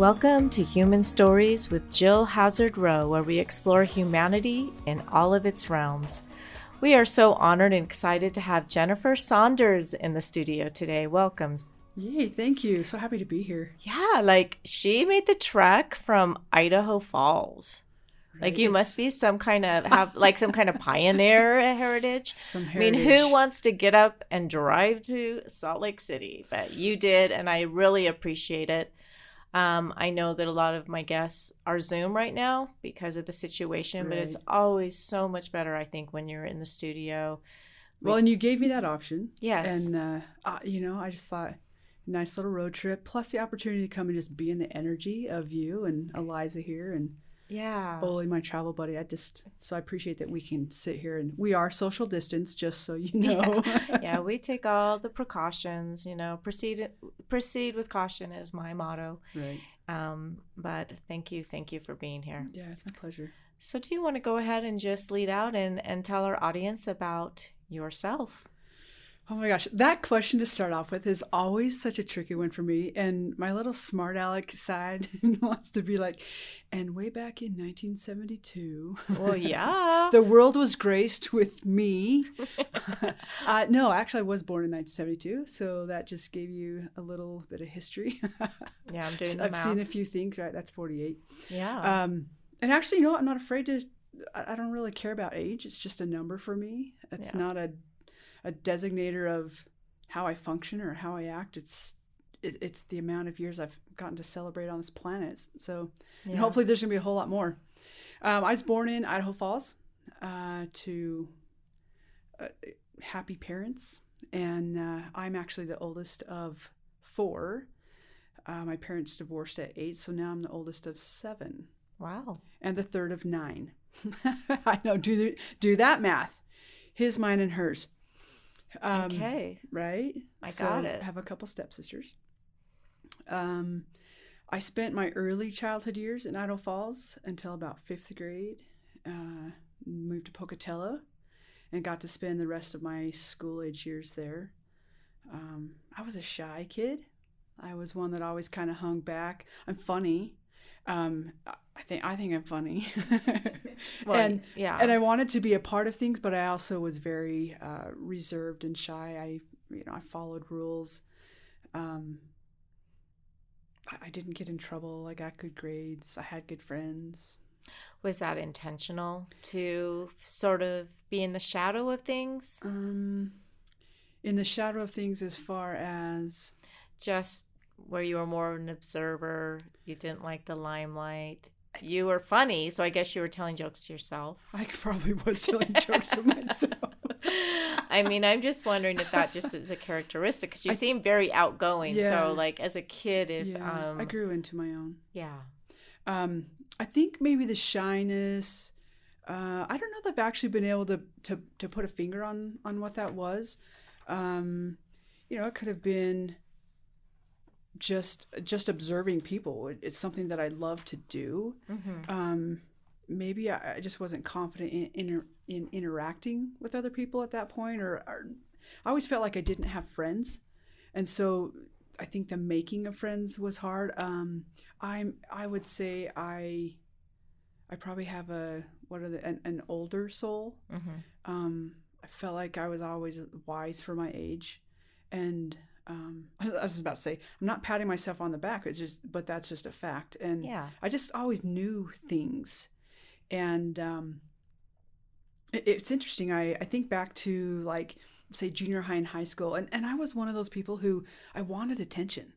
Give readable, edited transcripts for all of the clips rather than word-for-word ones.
Welcome to Human Stories with Jill Hazard Rowe, where we explore humanity in all of its realms. We are so honored and excited to have Jennifer Saunders in the studio today. Welcome. Yay, thank you. So happy to be here. Yeah, she made the trek from Idaho Falls. Right. You must be some kind of pioneer heritage. Some heritage. Who wants to get up and drive to Salt Lake City? But you did, and I really appreciate it. I know that a lot of my guests are Zoom right now because of the situation, but it's always so much better, I think, when you're in the studio. Well, and you gave me that option. Yes. And, I just thought, nice little road trip, plus the opportunity to come and just be in the energy of you and Eliza here and Oli, my travel buddy. So I appreciate that we can sit here, and we are social distance, just so you know. Yeah, we take all the precautions, proceed with caution is my motto. Right. But thank you for being here. Yeah, it's my pleasure. So do you want to go ahead and just lead out and tell our audience about yourself? Oh my gosh, that question to start off with is always such a tricky one for me. And my little smart aleck side wants to be like, and way back in 1972. Well, yeah. The world was graced with me. No, actually, I was born in 1972. So that just gave you a little bit of history. Yeah, I'm doing the I've math. seen a few things, right? That's 48. Yeah. And actually, I'm not afraid to, I don't really care about age. It's just a number for me. It's not a designator of how I function or how I act. It's the amount of years I've gotten to celebrate on this planet. So and hopefully there's gonna be a whole lot more. I was born in Idaho Falls to happy parents, and I'm actually the oldest of 4. My parents divorced at 8, so now I'm the oldest of 7. Wow. And the third of 9. I know, do that math. His, mine, and hers. Okay. Right? I got it. I have a couple stepsisters. I spent my early childhood years in Idaho Falls until about 5th grade. Moved to Pocatello and got to spend the rest of my school-age years there. I was a shy kid. I was one that always kind of hung back. I'm funny. I think I'm funny. Well, and I wanted to be a part of things, but I also was very reserved and shy. I followed rules. I didn't get in trouble. I got good grades. I had good friends. Was that intentional to sort of be in the shadow of things? In the shadow of things, as far as just where you were more of an observer, you didn't like the limelight. You were funny, so I guess you were telling jokes to yourself. I probably was telling jokes to myself. I mean, I'm just wondering if that just is a characteristic, because you seem very outgoing. Yeah. So, as a kid, I grew into my own. Yeah. I think maybe the shyness. I don't know if I've actually been able to put a finger on what that was. It could have been just observing people. It's something that I love to do. Mm-hmm. Maybe I just wasn't confident in interacting with other people at that point, or I always felt like I didn't have friends, and so I think the making of friends was hard. I would say I probably have an older soul. Mm-hmm. I felt like I was always wise for my age, and I was about to say, I'm not patting myself on the back. But that's just a fact. And I just always knew things. And it's interesting. I think back to say junior high and high school. And I was one of those people who I wanted attention.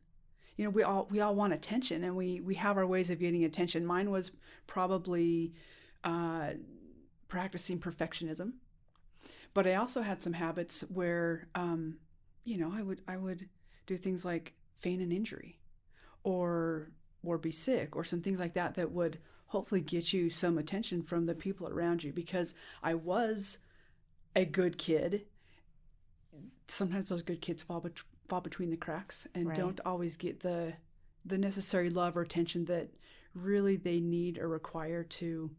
We all want attention, and we have our ways of getting attention. Mine was probably practicing perfectionism. But I also had some habits where I would do things like feign an injury or be sick or some things like that would hopefully get you some attention from the people around you, because I was a good kid. Sometimes those good kids fall between the cracks and don't always get the necessary love or attention that really they need or require to,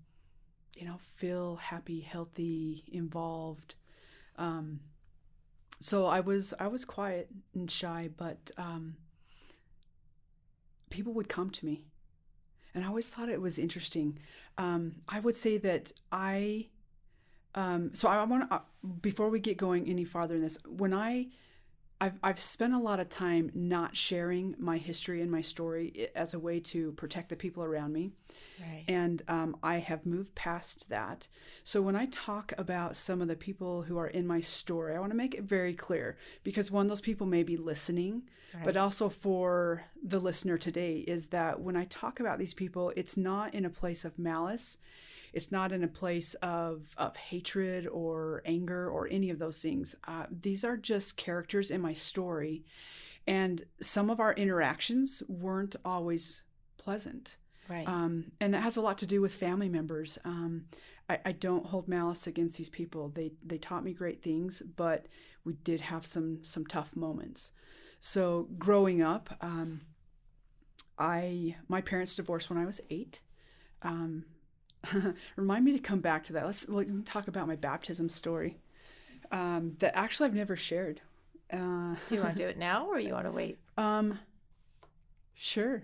feel happy, healthy, involved. So I was quiet and shy, but people would come to me And I always thought it was interesting. I would say that so I want to, before we get going any farther in this, I've spent a lot of time not sharing my history and my story as a way to protect the people around me. Right. And I have moved past that. So when I talk about some of the people who are in my story, I want to make it very clear, because one, those people may be listening, Right. but also for the listener today, is that when I talk about these people, it's not in a place of malice. It's not in a place of hatred or anger or any of those things. These are just characters in my story. And some of our interactions weren't always pleasant. Right. And that has a lot to do with family members. I don't hold malice against these people. They taught me great things, but we did have some tough moments. So growing up, my parents divorced when I was 8. Remind me to come back to that. We can talk about my baptism story that actually I've never shared. Do you want to do it now, or you want to wait? Sure.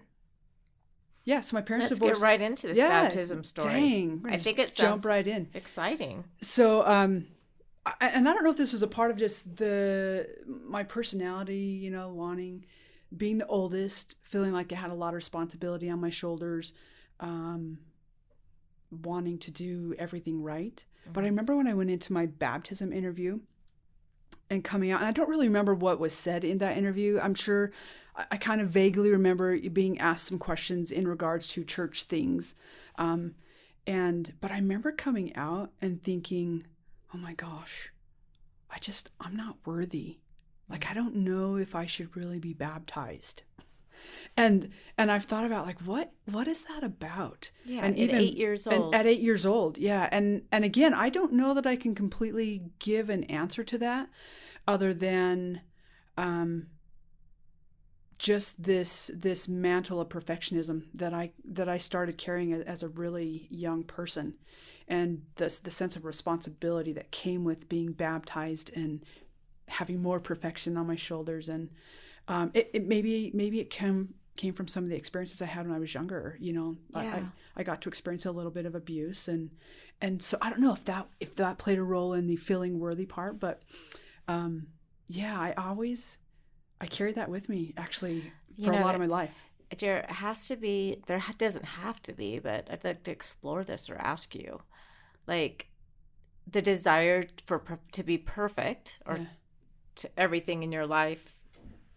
Yeah, so my parents Let's divorced. get right into this baptism story. Dang, I think it jump sounds right in. exciting. So, and I don't know if this was a part of just my personality, being the oldest, feeling like I had a lot of responsibility on my shoulders. Wanting to do everything right. Mm-hmm. But I remember when I went into my baptism interview and coming out, and I don't really remember what was said in that interview. I'm sure I kind of vaguely remember being asked some questions in regards to church things. But I remember coming out and thinking, oh my gosh, I'm not worthy. Like, I don't know if I should really be baptized. And I've thought about, like, what is that about? Yeah, and at even 8 years old. At 8 years old, yeah. And again, I don't know that I can completely give an answer to that, other than just this mantle of perfectionism that I started carrying as a really young person, and the sense of responsibility that came with being baptized and having more perfection on my shoulders. And maybe it came from some of the experiences I had when I was younger. Yeah. I got to experience a little bit of abuse, and so I don't know if that played a role in the feeling worthy part, but yeah, I carried that with me actually for a lot of my life. There doesn't have to be, but I'd like to explore this or ask you, like, the desire to be perfect, or to everything in your life,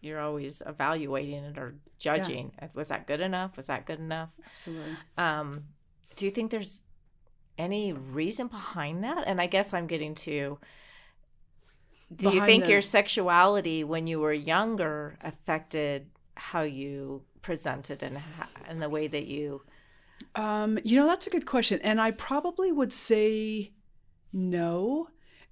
you're always evaluating it or judging. Yeah. Was that good enough? Was that good enough? Absolutely. Do you think there's any reason behind that? And I guess I'm getting to, do you think your sexuality when you were younger affected how you presented and the way that you... that's a good question. And I probably would say no.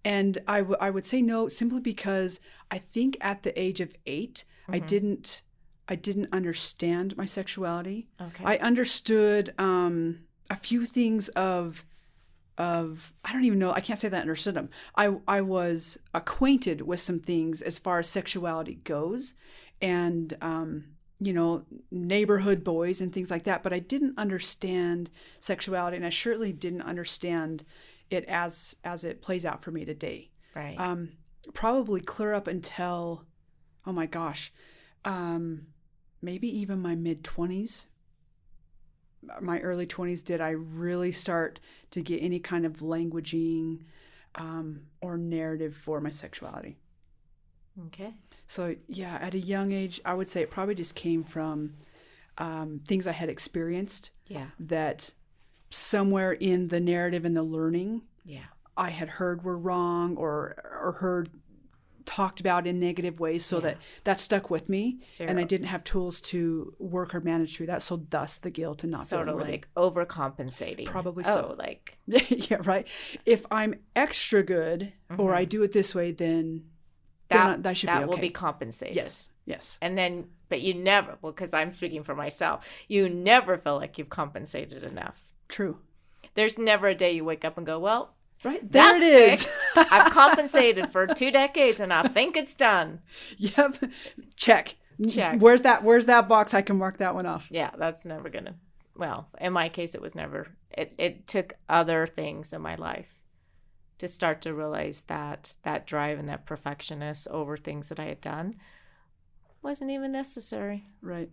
And I would say no simply because I think at the age of 8, mm-hmm. I didn't understand my sexuality. Okay. I understood a few things of I don't even know. I can't say that I understood them. I was acquainted with some things as far as sexuality goes, and neighborhood boys and things like that. But I didn't understand sexuality, and I surely didn't understand it as it plays out for me today. Right. Probably clear up until, oh my gosh, maybe even my mid-20s. My early 20s did I really start to get any kind of languaging or narrative for my sexuality. Okay. So yeah, at a young age, I would say it probably just came from things I had experienced. Yeah. That somewhere in the narrative and the learning, yeah, I had heard were wrong or heard talked about in negative ways, so that stuck with me. And I didn't have tools to work or manage through that, so thus the guilt and not sort feeling of ready. like overcompensating. Probably so. Oh, like yeah, right. If I'm extra good, mm-hmm. or I do it this way, then that should be okay. That will be compensated. Yes. And then, but you never, because I'm speaking for myself, you never feel like you've compensated enough. True. There's never a day you wake up and go, well, right there it is. I've compensated for 2 decades and I think it's done. Yep. Check. Where's that box? I can mark that one off. Yeah, that's never gonna. well, in my case, it was never, it took other things in my life to start to realize that that drive and that perfectionist over things that I had done wasn't even necessary. Right.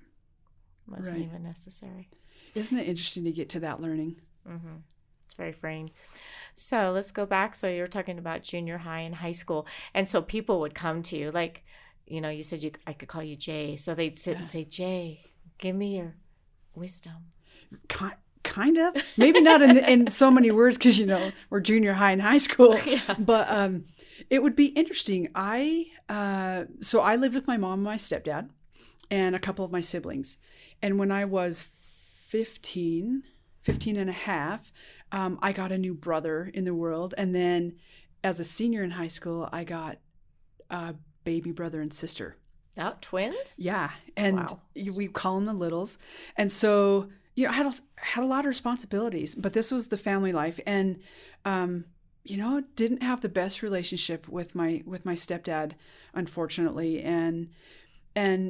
Wasn't even necessary. Isn't it interesting to get to that learning? Mm-hmm. It's very freeing. So let's go back. So you were talking about junior high and high school. And so people would come to you, like, you know, you said I could call you Jay. So they'd sit and say, Jay, give me your wisdom. Kind of. Maybe not in so many words because, you know, we're junior high and high school. Yeah. But it would be interesting. So I lived with my mom and my stepdad and a couple of my siblings. And when I was 15 and a half, I got a new brother in the world. And then as a senior in high school, I got a baby brother and sister. Oh, twins? Yeah. And we call them the littles. And so, you know, I had a lot of responsibilities, but this was the family life. And, you know, didn't have the best relationship with my stepdad, unfortunately. And,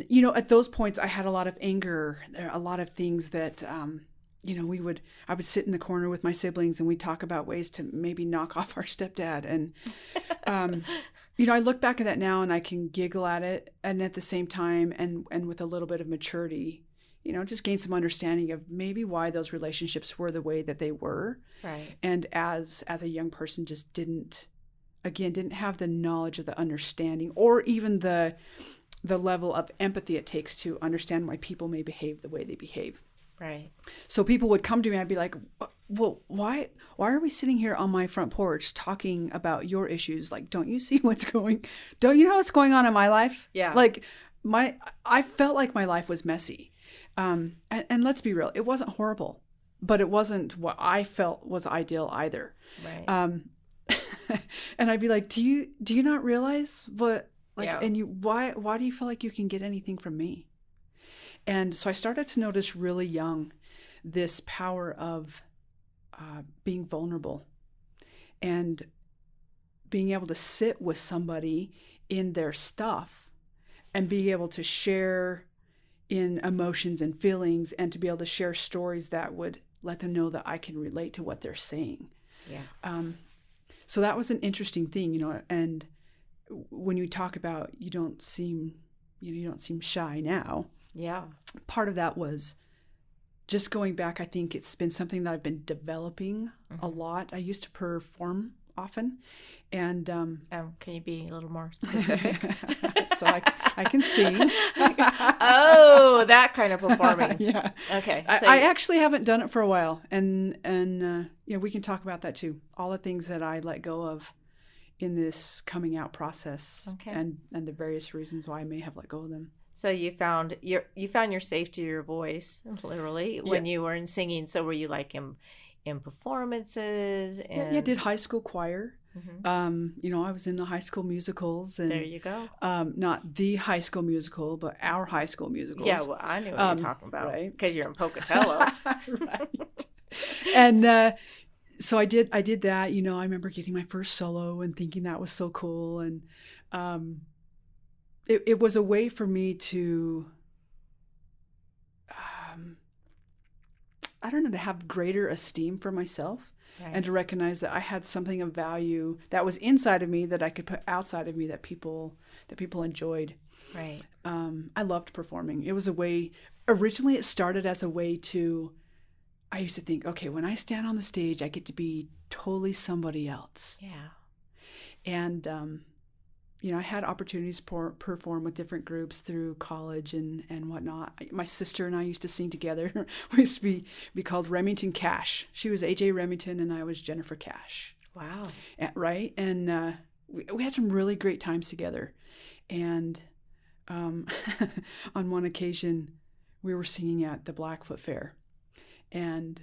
you know, at those points I had a lot of anger, a lot of things that, you know, I would sit in the corner with my siblings and we'd talk about ways to maybe knock off our stepdad. And, you know, I look back at that now and I can giggle at it. And at the same time, and with a little bit of maturity, you know, just gain some understanding of maybe why those relationships were the way that they were. Right. And as a young person, just didn't have the knowledge of the understanding or even the level of empathy it takes to understand why people may behave the way they behave. Right. So people would come to me, I'd be like, well, why are we sitting here on my front porch talking about your issues? Like, don't you know what's going on in my life? Yeah. Like I felt like my life was messy. And let's be real, it wasn't horrible, but it wasn't what I felt was ideal either. Right. And I'd be like, do you not realize what, like, yeah. And why do you feel like you can get anything from me? And so I started to notice really young this power of being vulnerable and being able to sit with somebody in their stuff and be able to share in emotions and feelings and to be able to share stories that would let them know that I can relate to what they're saying. Yeah. So that was an interesting thing, you know, and when you talk about you don't seem shy now. Yeah. Part of that was just going back. I think it's been something that I've been developing a lot. I used to perform often. And can you be a little more specific? So I can sing. Oh, that kind of performing. Yeah. Okay. So I actually haven't done it for a while. And yeah, we can talk about that too. All the things that I let go of in this coming out process. Okay. And the various reasons why I may have let go of them. So you found your safety, your voice, literally, when you were in singing. So were you like in performances? And... Yeah, did high school choir. Mm-hmm. You know, I was in the high school musicals. And, there you go. Not the High School Musical, but our High School Musicals. Yeah, well, I knew what you're talking about, right? Because you're in Pocatello. Right. And so I did that. You know, I remember getting my first solo and thinking that was so cool. And it was a way for me to, I don't know, to have greater esteem for myself. Right. And to recognize that I had something of value that was inside of me that I could put outside of me that people enjoyed. Right. I loved performing. It was a way, originally it started as a way to, I used to think, okay, when I stand on the stage, I get to be totally somebody else. Yeah. And, you know, I had opportunities to perform with different groups through college and whatnot. My sister and I used to sing together. We used to be called Remington Cash. She was AJ Remington and I was Jennifer Cash. Wow. Right? And we had some really great times together. And on one occasion, we were singing at the Blackfoot Fair. And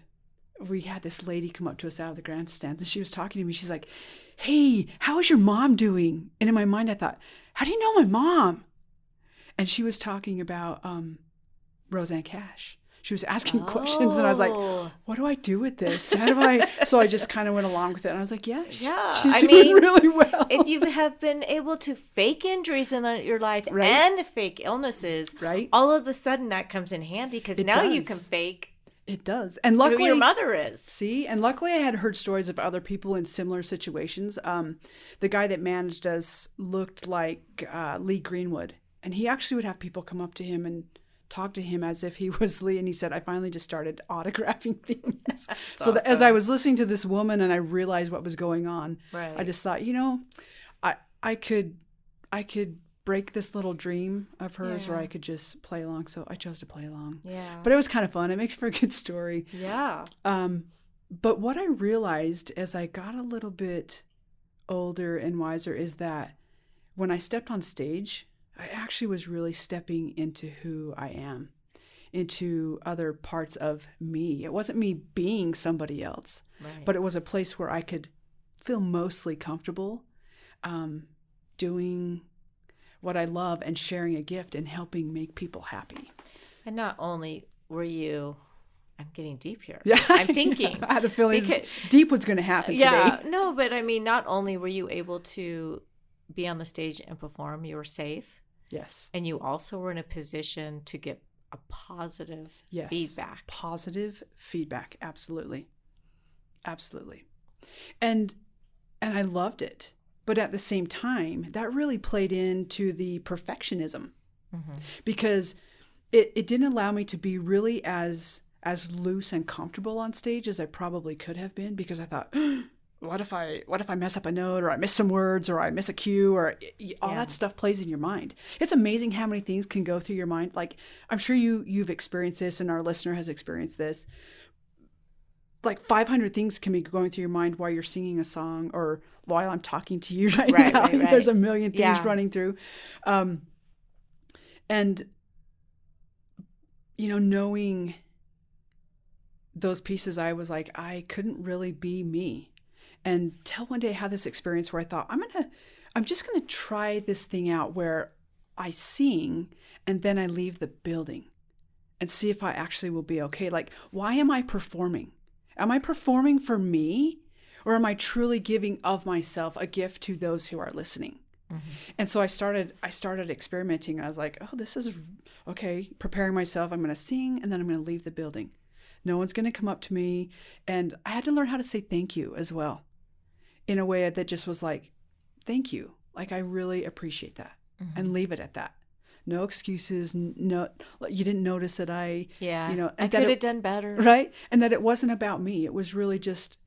we had this lady come up to us out of the grandstands and she was talking to me. She's like, hey, how is your mom doing? And in my mind, I thought, how do you know my mom? And she was talking about Roseanne Cash. She was asking questions and I was like, what do I do with this? How do I? So I just kind of went along with it. And I was like, she's doing really well. If you have been able to fake injuries in your life and fake illnesses, right, all of a sudden that comes in handy because now you can fake It does. And who luckily, your mother is. see, and luckily I had heard stories of other people in similar situations. The guy that managed us looked like Lee Greenwood, and he actually would have people come up to him and talk to him as if he was Lee. And he said, I finally just started autographing things. So that as I was listening to this woman and I realized what was going on, Right. I just thought, I could break this little dream of hers, or I could just play along. So I chose to play along. Yeah. But it was kind of fun. It makes for a good story. Yeah. But what I realized as I got a little bit older and wiser is that when I stepped on stage, I actually was really stepping into who I am, into other parts of me. It wasn't me being somebody else, Right. but it was a place where I could feel mostly comfortable doing what I love and sharing a gift and helping make people happy. And not only were you, I'm getting deep here. Yeah, I'm thinking. I had a feeling deep was going to happen today. No, but I mean, not only were you able to be on the stage and perform, you were safe. Yes. And you also were in a position to get a positive feedback. Positive feedback. Absolutely. Absolutely. And I loved it. But at the same time, that really played into the perfectionism, because it didn't allow me to be really as loose and comfortable on stage as I probably could have been, because I thought, what if I mess up a note, or I miss some words, or I miss a cue, or all that stuff plays in your mind. It's amazing how many things can go through your mind. Like, I'm sure you've experienced this, and our listener has experienced this. Like 500 things can be going through your mind while you're singing a song, or while I'm talking to you right now. Right. There's a million things running through. And, knowing those pieces, I was like, I couldn't really be me. Until one day I had this experience where I thought, I'm just going to try this thing out where I sing and then I leave the building and see if I actually will be okay. Like, why am I performing? Am I performing for me, or am I truly giving of myself a gift to those who are listening? Mm-hmm. And so I started experimenting, and I was like, oh, this is okay. Preparing myself. I'm going to sing, and then I'm going to leave the building. No one's going to come up to me. And I had to learn how to say thank you as well, in a way that just was like, thank you. Like, I really appreciate that, and leave it at that. No excuses. No, you didn't notice that I I could have done better. Right. And that it wasn't about me. It was really just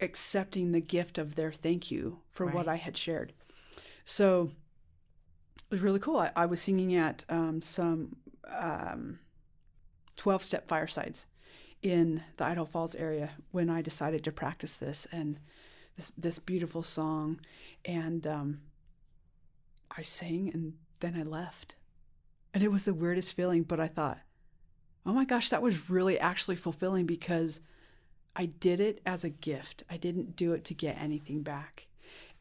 accepting the gift of their thank you for what I had shared. So it was really cool. I was singing at some 12-step firesides in the Idaho Falls area when I decided to practice this, and this beautiful song. And I sang, and then I left. And it was the weirdest feeling, but I thought, oh my gosh, that was really actually fulfilling, because I did it as a gift. I didn't do it to get anything back.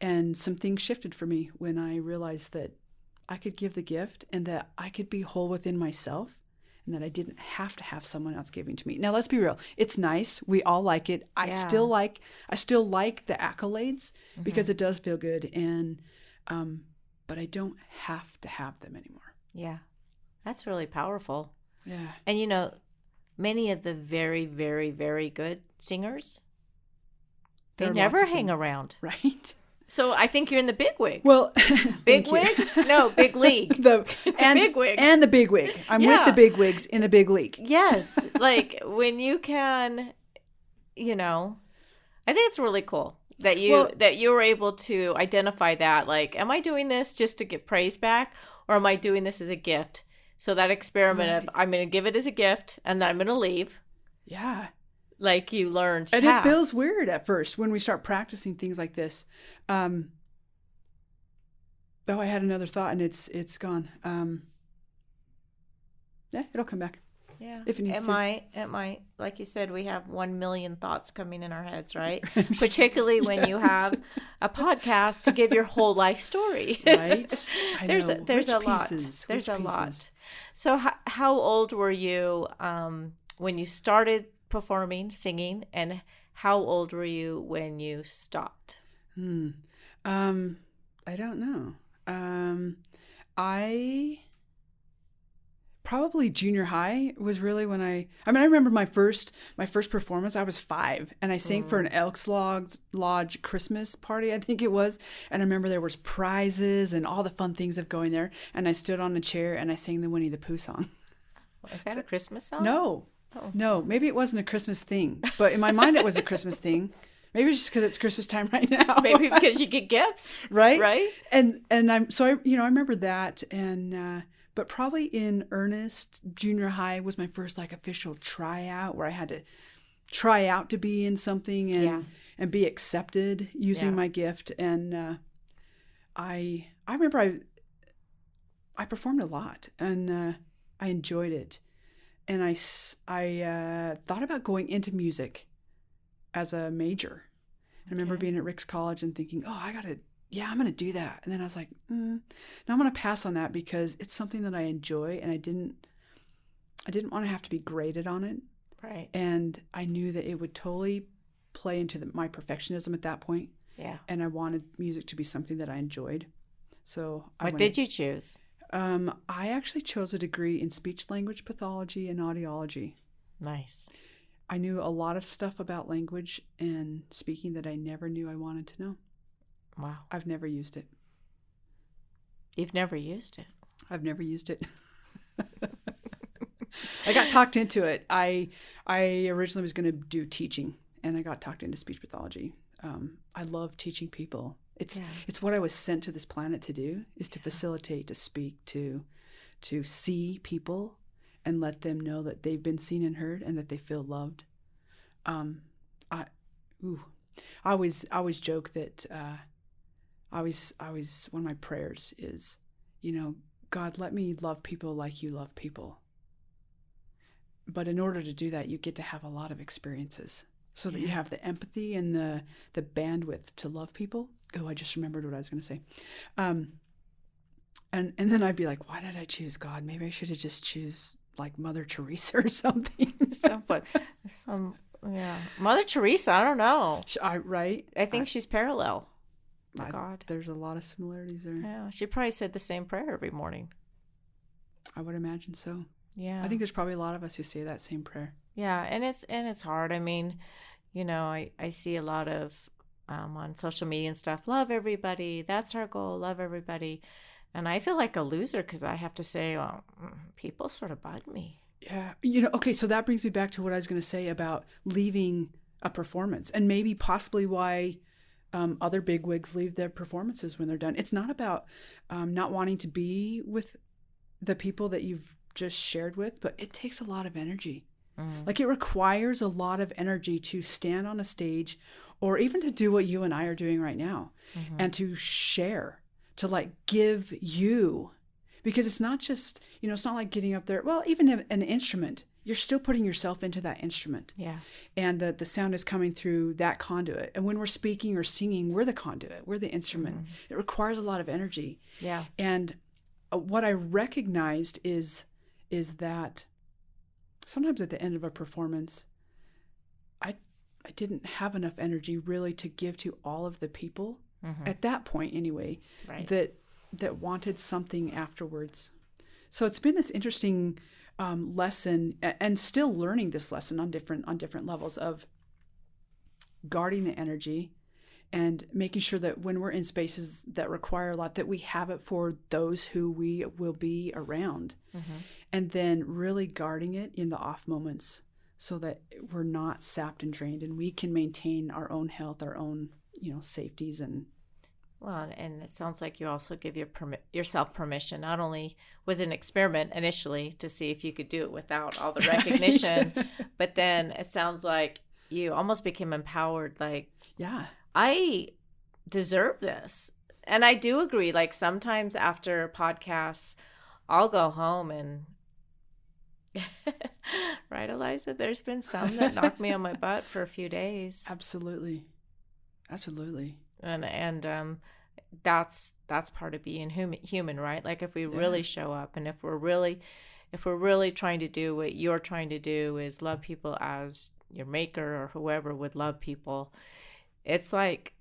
And some things shifted for me when I realized that I could give the gift, and that I could be whole within myself, and that I didn't have to have someone else giving to me. Now, let's be real. It's nice. We all like it. I still like the accolades, because it does feel good. And but I don't have to have them anymore. Yeah. That's really powerful. Yeah. And many of the very, very, very good singers, they never hang around. Right. So I think you're in the big wig. Well, big wig? No, big league. the big wig. And the big wig. I'm with the big wigs in the big league. Yes. Like, when you can, I think it's really cool that you were able to identify that. Like, am I doing this just to get praise back, or am I doing this as a gift? So that experiment of, I'm going to give it as a gift, and then I'm going to leave. Yeah. Like, you learned. And it feels weird at first when we start practicing things like this. I had another thought, and it's gone. It'll come back. Yeah. If it needs to. It might. Like you said, we have 1 million thoughts coming in our heads, right? Particularly when you have a podcast to give your whole life story. Right. There's a lot. There's a lot. So how old were you when you started performing, singing, and how old were you when you stopped? I don't know. I probably junior high was really when I remember my first performance. I was 5 and I sang for an Elks Lodge Christmas party, I think it was. And I remember there was prizes and all the fun things of going there. And I stood on a chair and I sang the Winnie the Pooh song. Is that a Christmas song? No. Oh. No, maybe it wasn't a Christmas thing, but in my mind it was a Christmas thing. Maybe it's just because it's Christmas time right now. Maybe because you get gifts, right? Right. And I remember that, and but probably in earnest, junior high was my first like official tryout where I had to try out to be in something and be accepted using my gift. And I remember I performed a lot and I enjoyed it. And I thought about going into music as a major. I remember being at Rick's College and thinking, I'm going to do that. And then I was like, no, I'm going to pass on that because it's something that I enjoy and I didn't want to have to be graded on it. Right. And I knew that it would totally play into my perfectionism at that point. Yeah. And I wanted music to be something that I enjoyed. So what did you choose? I actually chose a degree in speech language pathology and audiology. Nice. I knew a lot of stuff about language and speaking that I never knew I wanted to know. Wow. I've never used it. You've never used it? I've never used it. I got talked into it. I originally was going to do teaching, and I got talked into speech pathology. I love teaching people. It's what I was sent to this planet to do, is to facilitate, to speak, to see people and let them know that they've been seen and heard and that they feel loved. I always joke that I always one of my prayers is, God, let me love people like you love people. But in order to do that, you get to have a lot of experiences so that you have the empathy and the bandwidth to love people. Oh, I just remembered what I was going to say. And then I'd be like, why did I choose God? Maybe I should have just choose like Mother Teresa or something. Mother Teresa, I don't know. Right? I think she's parallel to God. There's a lot of similarities there. Yeah, she probably said the same prayer every morning. I would imagine so. Yeah. I think there's probably a lot of us who say that same prayer. Yeah, and it's hard. I mean, I see a lot of on social media and stuff, love everybody. That's our goal, love everybody. And I feel like a loser because I have to say, well, people sort of bug me. Yeah. Okay, so that brings me back to what I was going to say about leaving a performance and maybe possibly why other bigwigs leave their performances when they're done. It's not about not wanting to be with the people that you've just shared with, but it takes a lot of energy. Like it requires a lot of energy to stand on a stage or even to do what you and I are doing right now and to share, to like give you, because it's not just, it's not like getting up there. Well, even an instrument, you're still putting yourself into that instrument. Yeah. And the sound is coming through that conduit. And when we're speaking or singing, we're the conduit, we're the instrument. It requires a lot of energy. Yeah. And what I recognized is that sometimes at the end of a performance, I didn't have enough energy really to give to all of the people at that point anyway, right, that wanted something afterwards. So it's been this interesting lesson, and still learning this lesson on different levels of guarding the energy and making sure that when we're in spaces that require a lot, that we have it for those who we will be around. And then really guarding it in the off moments so that we're not sapped and drained and we can maintain our own health, our own, safeties. And it sounds like you also give yourself permission. Not only was it an experiment initially to see if you could do it without all the recognition, but then it sounds like you almost became empowered. Like, yeah, I deserve this. And I do agree. Like sometimes after podcasts, I'll go home and right, Eliza? There's been some that knocked me on my butt for a few days. Absolutely. And that's part of being human, right? Like if we really show up, and if we're really trying to do what you're trying to do, is love people as your maker or whoever would love people. It's like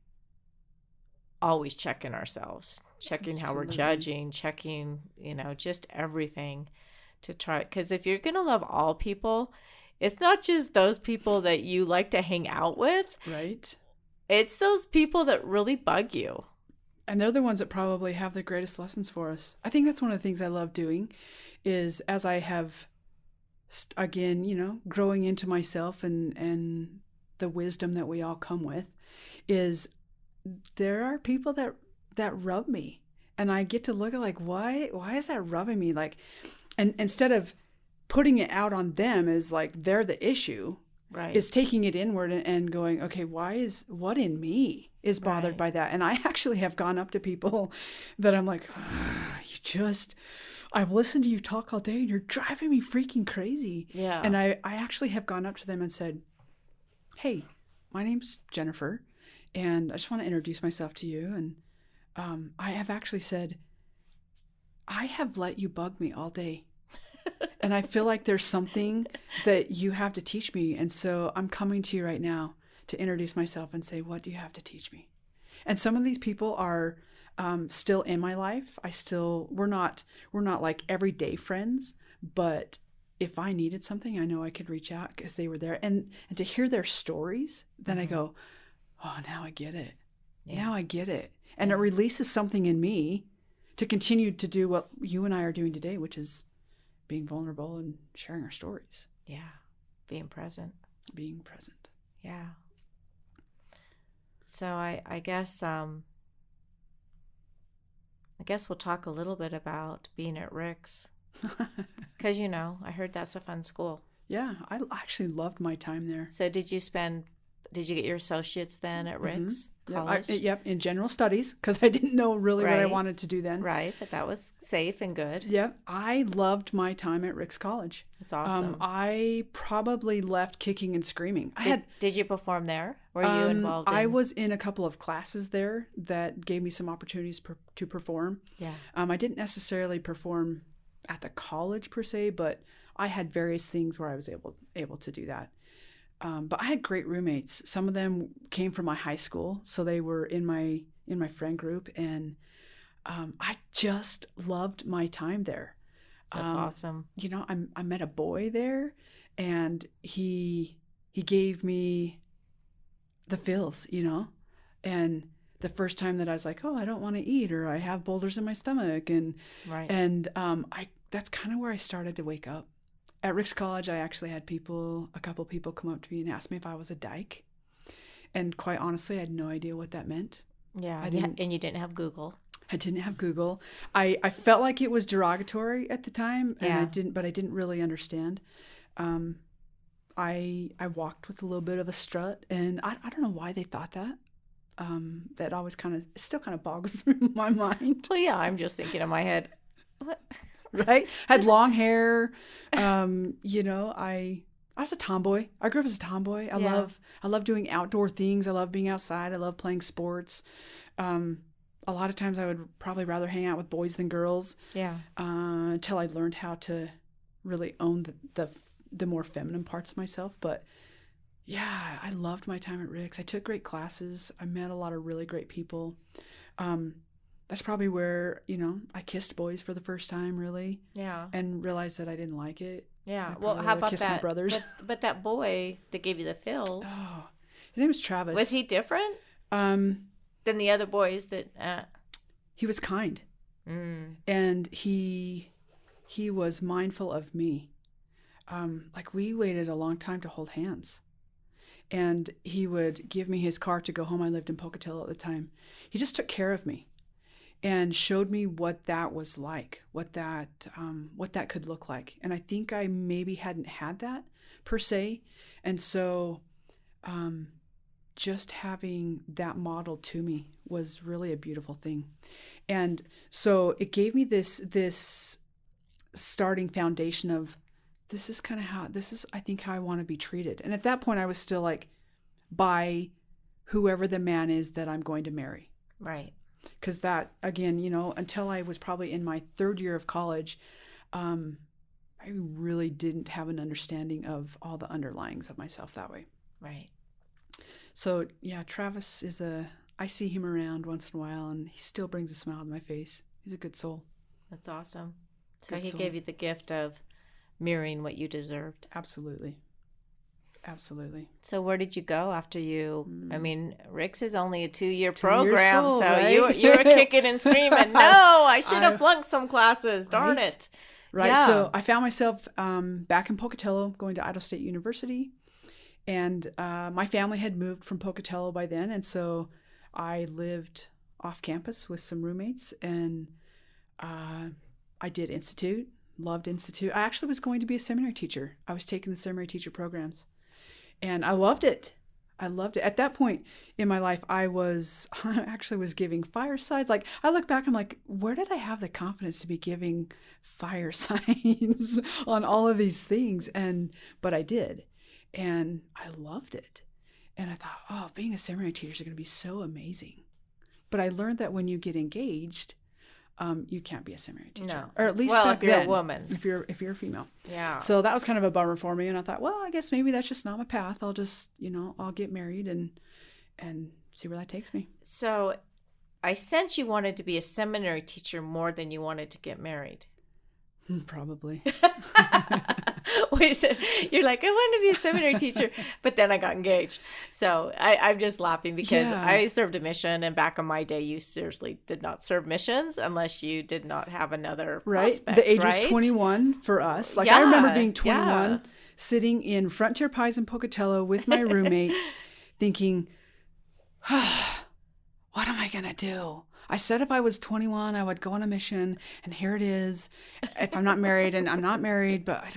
always checking ourselves, checking how we're judging, checking, just everything, to try, because if you're going to love all people, it's not just those people that you like to hang out with. Right. It's those people that really bug you. And they're the ones that probably have the greatest lessons for us. I think that's one of the things I love doing is as I have, again, growing into myself and the wisdom that we all come with, is there are people that rub me. And I get to look at like, why is that rubbing me? Like, and instead of putting it out on them as like they're the issue, right, is taking it inward and going, okay, what in me is bothered by that? And I actually have gone up to people that I'm like, I've listened to you talk all day and you're driving me freaking crazy. Yeah. And I actually have gone up to them and said, hey, my name's Jennifer, and I just want to introduce myself to you. And I have actually said, I have let you bug me all day. And I feel like there's something that you have to teach me. And so I'm coming to you right now to introduce myself and say, what do you have to teach me? And some of these people are still in my life. We're not like everyday friends, but if I needed something, I know I could reach out because they were there. And to hear their stories, then I go, oh, now I get it. Yeah. Now I get it. And it releases something in me to continue to do what you and I are doing today, which is being vulnerable and sharing our stories. Yeah. Being present. Yeah. So I guess we'll talk a little bit about being at Rick's. Because, I heard that's a fun school. Yeah, I actually loved my time there. So did you get your associates then at Rick's College? Yep, in general studies, because I didn't know really what I wanted to do then. Right, but that was safe and good. Yep, I loved my time at Rick's College. That's awesome. I probably left kicking and screaming. Did you perform there? Were you involved in? I was in a couple of classes there that gave me some opportunities to perform. Yeah. I didn't necessarily perform at the college per se, but I had various things where I was able to do that. But I had great roommates. Some of them came from my high school, so they were in my friend group, and I just loved my time there. That's awesome. I met a boy there, and he gave me the feels, and the first time that I was like, oh, I don't want to eat, or I have boulders in my stomach, and that's kind of where I started to wake up. At Rick's College, I actually had a couple people come up to me and ask me if I was a dyke. And quite honestly, I had no idea what that meant. Yeah, and you didn't have Google. I didn't have Google. I felt like it was derogatory at the time, and I didn't really understand. I walked with a little bit of a strut, and I don't know why they thought that. That always still kind of boggles my mind. Well, yeah, I'm just thinking in my head, what? Right? Had long hair. I was a tomboy. I grew up as a tomboy. I love doing outdoor things. I love being outside. I love playing sports. A lot of times I would probably rather hang out with boys than girls. Yeah. Until I learned how to really own the more feminine parts of myself. But yeah, I loved my time at Rick's. I took great classes. I met a lot of really great people. That's probably where, I kissed boys for the first time, really. Yeah. And realized that I didn't like it. Yeah. Well, how about kiss that? My brothers. But that boy that gave you the feels. Oh, his name was Travis. Was he different than the other boys that? He was kind. And he was mindful of me. Like we waited a long time to hold hands. And he would give me his car to go home. I lived in Pocatello at the time. He just took care of me. And showed me what that was like, what that could look like. And I think I maybe hadn't had that per se. And so just having that modeled to me was really a beautiful thing. And so it gave me this starting foundation of this is I think how I want to be treated. And at that point I was still like by whoever the man is that I'm going to marry. Right. Because that, again, until I was probably in my third year of college, I really didn't have an understanding of all the underlyings of myself that way. Right. So, yeah, Travis I see him around once in a while, and he still brings a smile to my face. He's a good soul. That's awesome. So he gave you the gift of mirroring what you deserved. Absolutely. Absolutely. So where did you go after you? I mean, Rick's is only a 2-year 2-year program, school, so right? you were kicking and screaming. No, I should have flunked some classes. Darn Right. it. Right. Yeah. So I found myself back in Pocatello, going to Idaho State University. And my family had moved from Pocatello by then. And so I lived off campus with some roommates. And I did Institute, loved Institute. I actually was going to be a seminary teacher. I was taking the seminary teacher programs. And I loved it. I loved it. At that point in my life, I actually was giving firesides. Like, I look back, I'm like, where did I have the confidence to be giving fire signs on all of these things? But I did. And I loved it. And I thought, oh, being a seminary teacher is going to be so amazing. But I learned that when you get engaged, you can't be a seminary teacher. No. Or at least well, back if you're then, a woman. if you're a female. Yeah. So that was kind of a bummer for me. And I thought, well, I guess maybe that's just not my path. I'll just, I'll get married and see where that takes me. So I sense you wanted to be a seminary teacher more than you wanted to get married. Probably. Wait, so you're like, I wanted to be a seminary teacher, but then I got engaged. So I'm just laughing because Yeah. I served a mission, and back in my day, you seriously did not serve missions unless you did not have another Right. prospect, The age right? was 21 for us. Like, Yeah, I remember being 21, yeah. sitting in Frontier Pies in Pocatello with my roommate, thinking, what am I going to do? I said if I was 21, I would go on a mission, and here it is. If I'm not married, and I'm not married, but I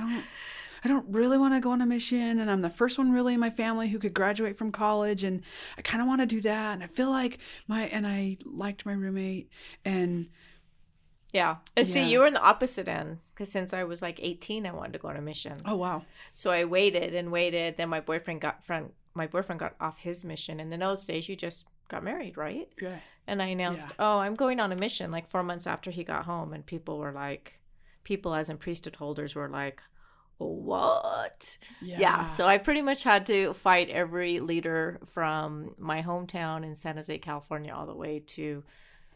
don't really want to go on a mission, and I'm the first one really in my family who could graduate from college, and I kind of want to do that, and I feel like I liked my roommate, and Yeah. And see, Yeah. you were in the opposite end because since I was like 18, I wanted to go on a mission. oh wow, So I waited and waited. Then my boyfriend got off his mission. And in those days, you just got married, right? yeah, And I announced, Yeah. oh, I'm going on a mission like 4 months after he got home. And people as in priesthood holders were like, what? Yeah. So I pretty much had to fight every leader from my hometown in San Jose, California, all the way to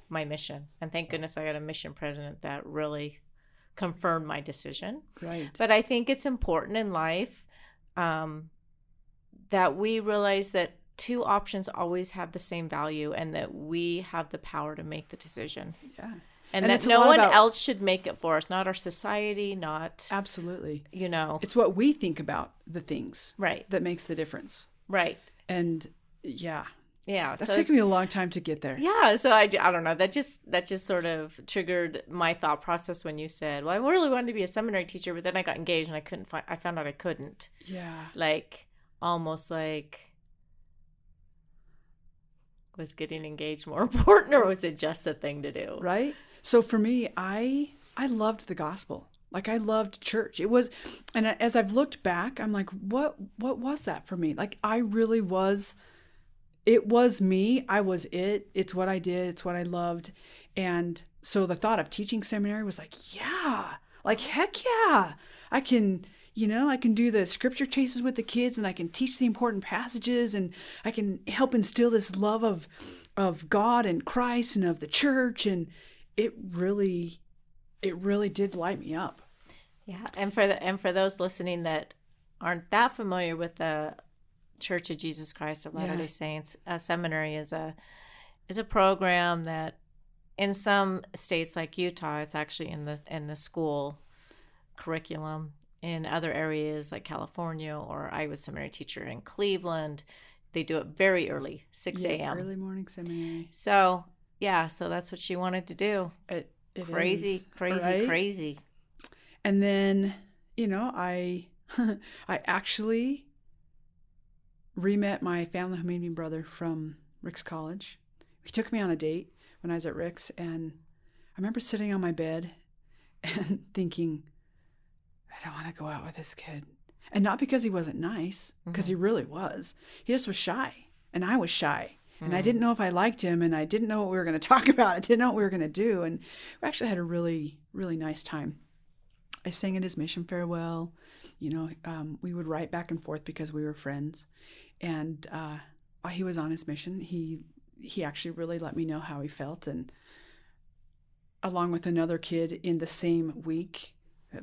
my mission. And thank goodness I got a mission president that really confirmed my decision. right, But I think it's important in life that we realize that two options always have the same value and that we have the power to make the decision. yeah. And And that it's a no lot one about- else should make it for us, not our society, not, Absolutely. It's It's what we think about the things right, that makes the difference. right. And yeah, Yeah. that's So, taken me a long time to get there. yeah. So I don't know. That just sort of triggered my thought process when you said, well, I really wanted to be a seminary teacher, but then I got engaged and I found out I couldn't. Yeah. Like, almost like, was getting engaged more important, or was it just a thing to do? Right? So for me, I loved the gospel. Like, I loved church. It was, and as I've looked back, I'm like, what was that for me? Like, I really was, it was me. I was it. It's what I did. It's what I loved. And so the thought of teaching seminary was like, yeah, like, heck yeah. I can do the scripture chases with the kids, and I can teach the important passages, and I can help instill this love of God and Christ and of the church. And it really did light me up. Yeah, and for those listening that aren't that familiar with the Church of Jesus Christ of Latter-day Saints, a seminary is a program that in some states like Utah, it's actually in the school curriculum. In other areas like California, or I was a seminary teacher in Cleveland, they do it very early, 6 a.m. Early morning seminary. So so that's what she wanted to do. It Crazy, is, crazy, right? crazy. And then, I actually re-met my family homemaking brother from Rick's college. He took me on a date when I was at Rick's, and I remember sitting on my bed and thinking, I don't want to go out with this kid. And not because he wasn't nice, because he really was. He just was shy, and I was shy. And I didn't know if I liked him, and I didn't know what we were going to talk about. I didn't know what we were going to do. And we actually had a really, really nice time. I sang at his mission farewell. We would write back and forth because we were friends. And while he was on his mission, he actually really let me know how he felt. And along with another kid in the same week,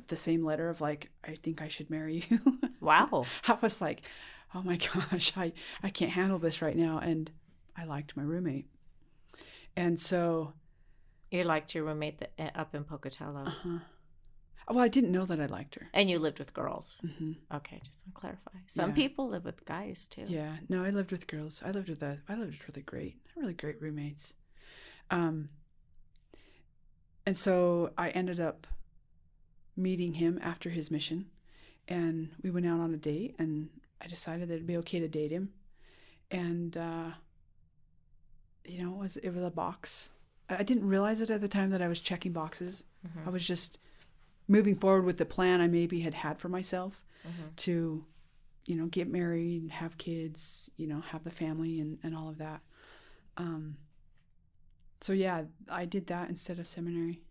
the same letter of like, I think I should marry you. Wow. I was like, oh my gosh, I can't handle this right now. And I liked my roommate. And so. You liked your roommate up in Pocatello. Uh-huh. Well, I didn't know that I liked her. And you lived with girls. Mm-hmm. Okay, just want to clarify. Some people live with guys too. Yeah, no, I lived with girls. I lived with really great roommates. And so I ended up meeting him after his mission, and we went out on a date, and I decided that it'd be okay to date him. And, it was a box. I didn't realize it at the time that I was checking boxes. Mm-hmm. I was just moving forward with the plan I maybe had for myself to, get married, have kids, have the family and all of that. So yeah, I did that instead of seminary.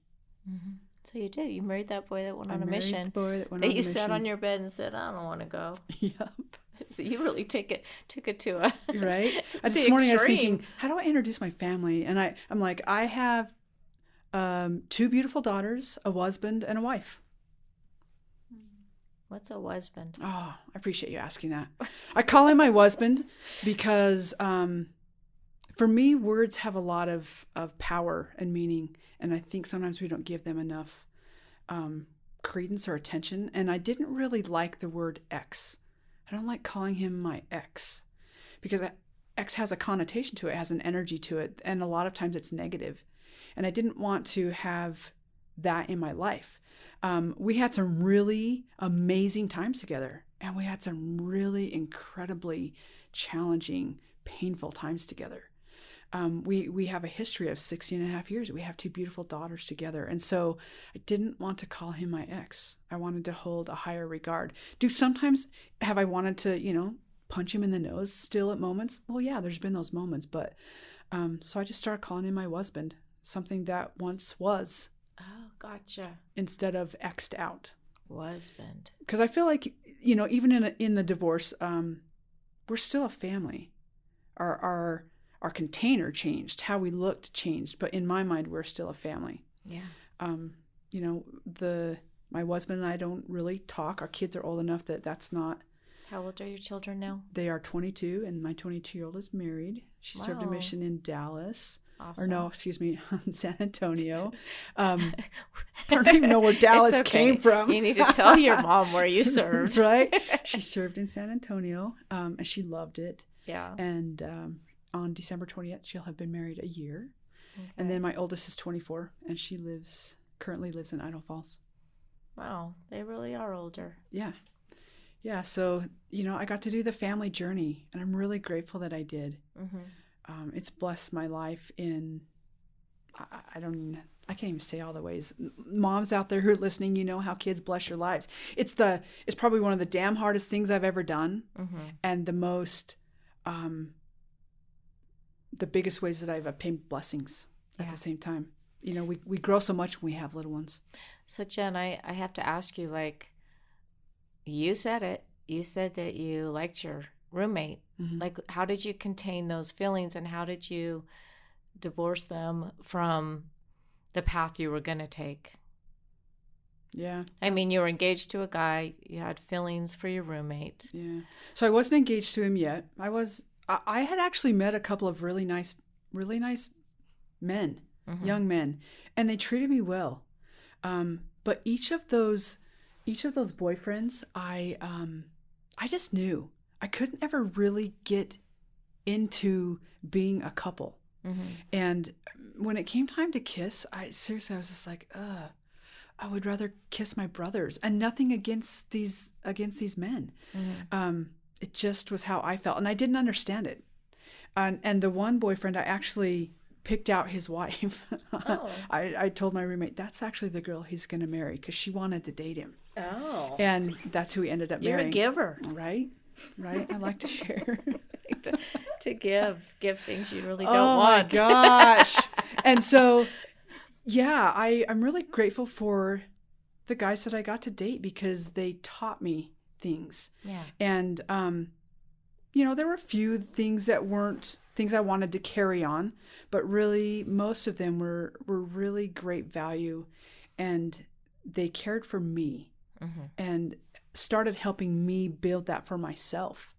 Mm-hmm. So you did. You married that boy that went on a mission. The boy that went on a mission. That you sat on your bed and said, "I don't want to go." Yep. So you really took it to a right. This morning I was thinking, how do I introduce my family? And I'm like, I have 2 beautiful daughters, a husband, and a wife. What's a husband? Oh, I appreciate you asking that. I call him my husband because for me, words have a lot of power and meaning. And I think sometimes we don't give them enough credence or attention. And I didn't really like the word ex. I don't like calling him my ex because ex has a connotation to it, has an energy to it. And a lot of times it's negative. And I didn't want to have that in my life. We had some really amazing times together, and we had some really incredibly challenging, painful times together. We have a history of 16 and a half years. We have 2 beautiful daughters together. And so I didn't want to call him my ex. I wanted to hold a higher regard. Sometimes have I wanted to, punch him in the nose still at moments? Well, yeah, there's been those moments. But so I just started calling him my husband, something that once was. Oh, gotcha. Instead of X'd out. Husband. Because I feel like, even in the divorce, we're still a family. Our container changed, how we looked changed, but in my mind, we're still a family. Yeah. My husband and I don't really talk. Our kids are old enough that's not. How old are your children now? They are 22, and my 22-year-old is married. She served a mission in Dallas. Awesome. Or no, excuse me, San Antonio. I don't even know where Dallas came from. You need to tell your mom where you served. Right? She served in San Antonio, and she loved it. Yeah. And on December 20th, she'll have been married a year. Okay. And then my oldest is 24, and she currently lives in Idaho Falls. Wow, they really are older. Yeah. Yeah, so, I got to do the family journey, and I'm really grateful that I did. Mm-hmm. It's blessed my life in, I can't even say all the ways. Moms out there who are listening, you know how kids bless your lives. It's probably one of the damn hardest things I've ever done, and the most, the biggest ways that I've obtained blessings at the same time. We grow so much when we have little ones. So Jen, I have to ask you, you said it. You said that you liked your roommate. Mm-hmm. How did you contain those feelings, and how did you divorce them from the path you were going to take? Yeah. I mean, you were engaged to a guy. You had feelings for your roommate. Yeah. So I wasn't engaged to him yet. I had actually met a couple of really nice men, young men, and they treated me well. But each of those boyfriends, I just knew I couldn't ever really get into being a couple. Mm-hmm. And when it came time to kiss, I was just like, I would rather kiss my brothers, and nothing against these men. Mm-hmm. It just was how I felt, and I didn't understand it. And the one boyfriend, I actually picked out his wife. Oh. I told my roommate, that's actually the girl he's going to marry, because she wanted to date him. Oh. And that's who he ended up marrying. You're a giver. Right. I like to share. to give things you really don't want. Oh, my gosh. And so, yeah, I'm really grateful for the guys that I got to date, because they taught me things. Yeah. And, there were a few things that weren't things I wanted to carry on, but really most of them were really great value. And they cared for me Mm-hmm. and started helping me build that for myself.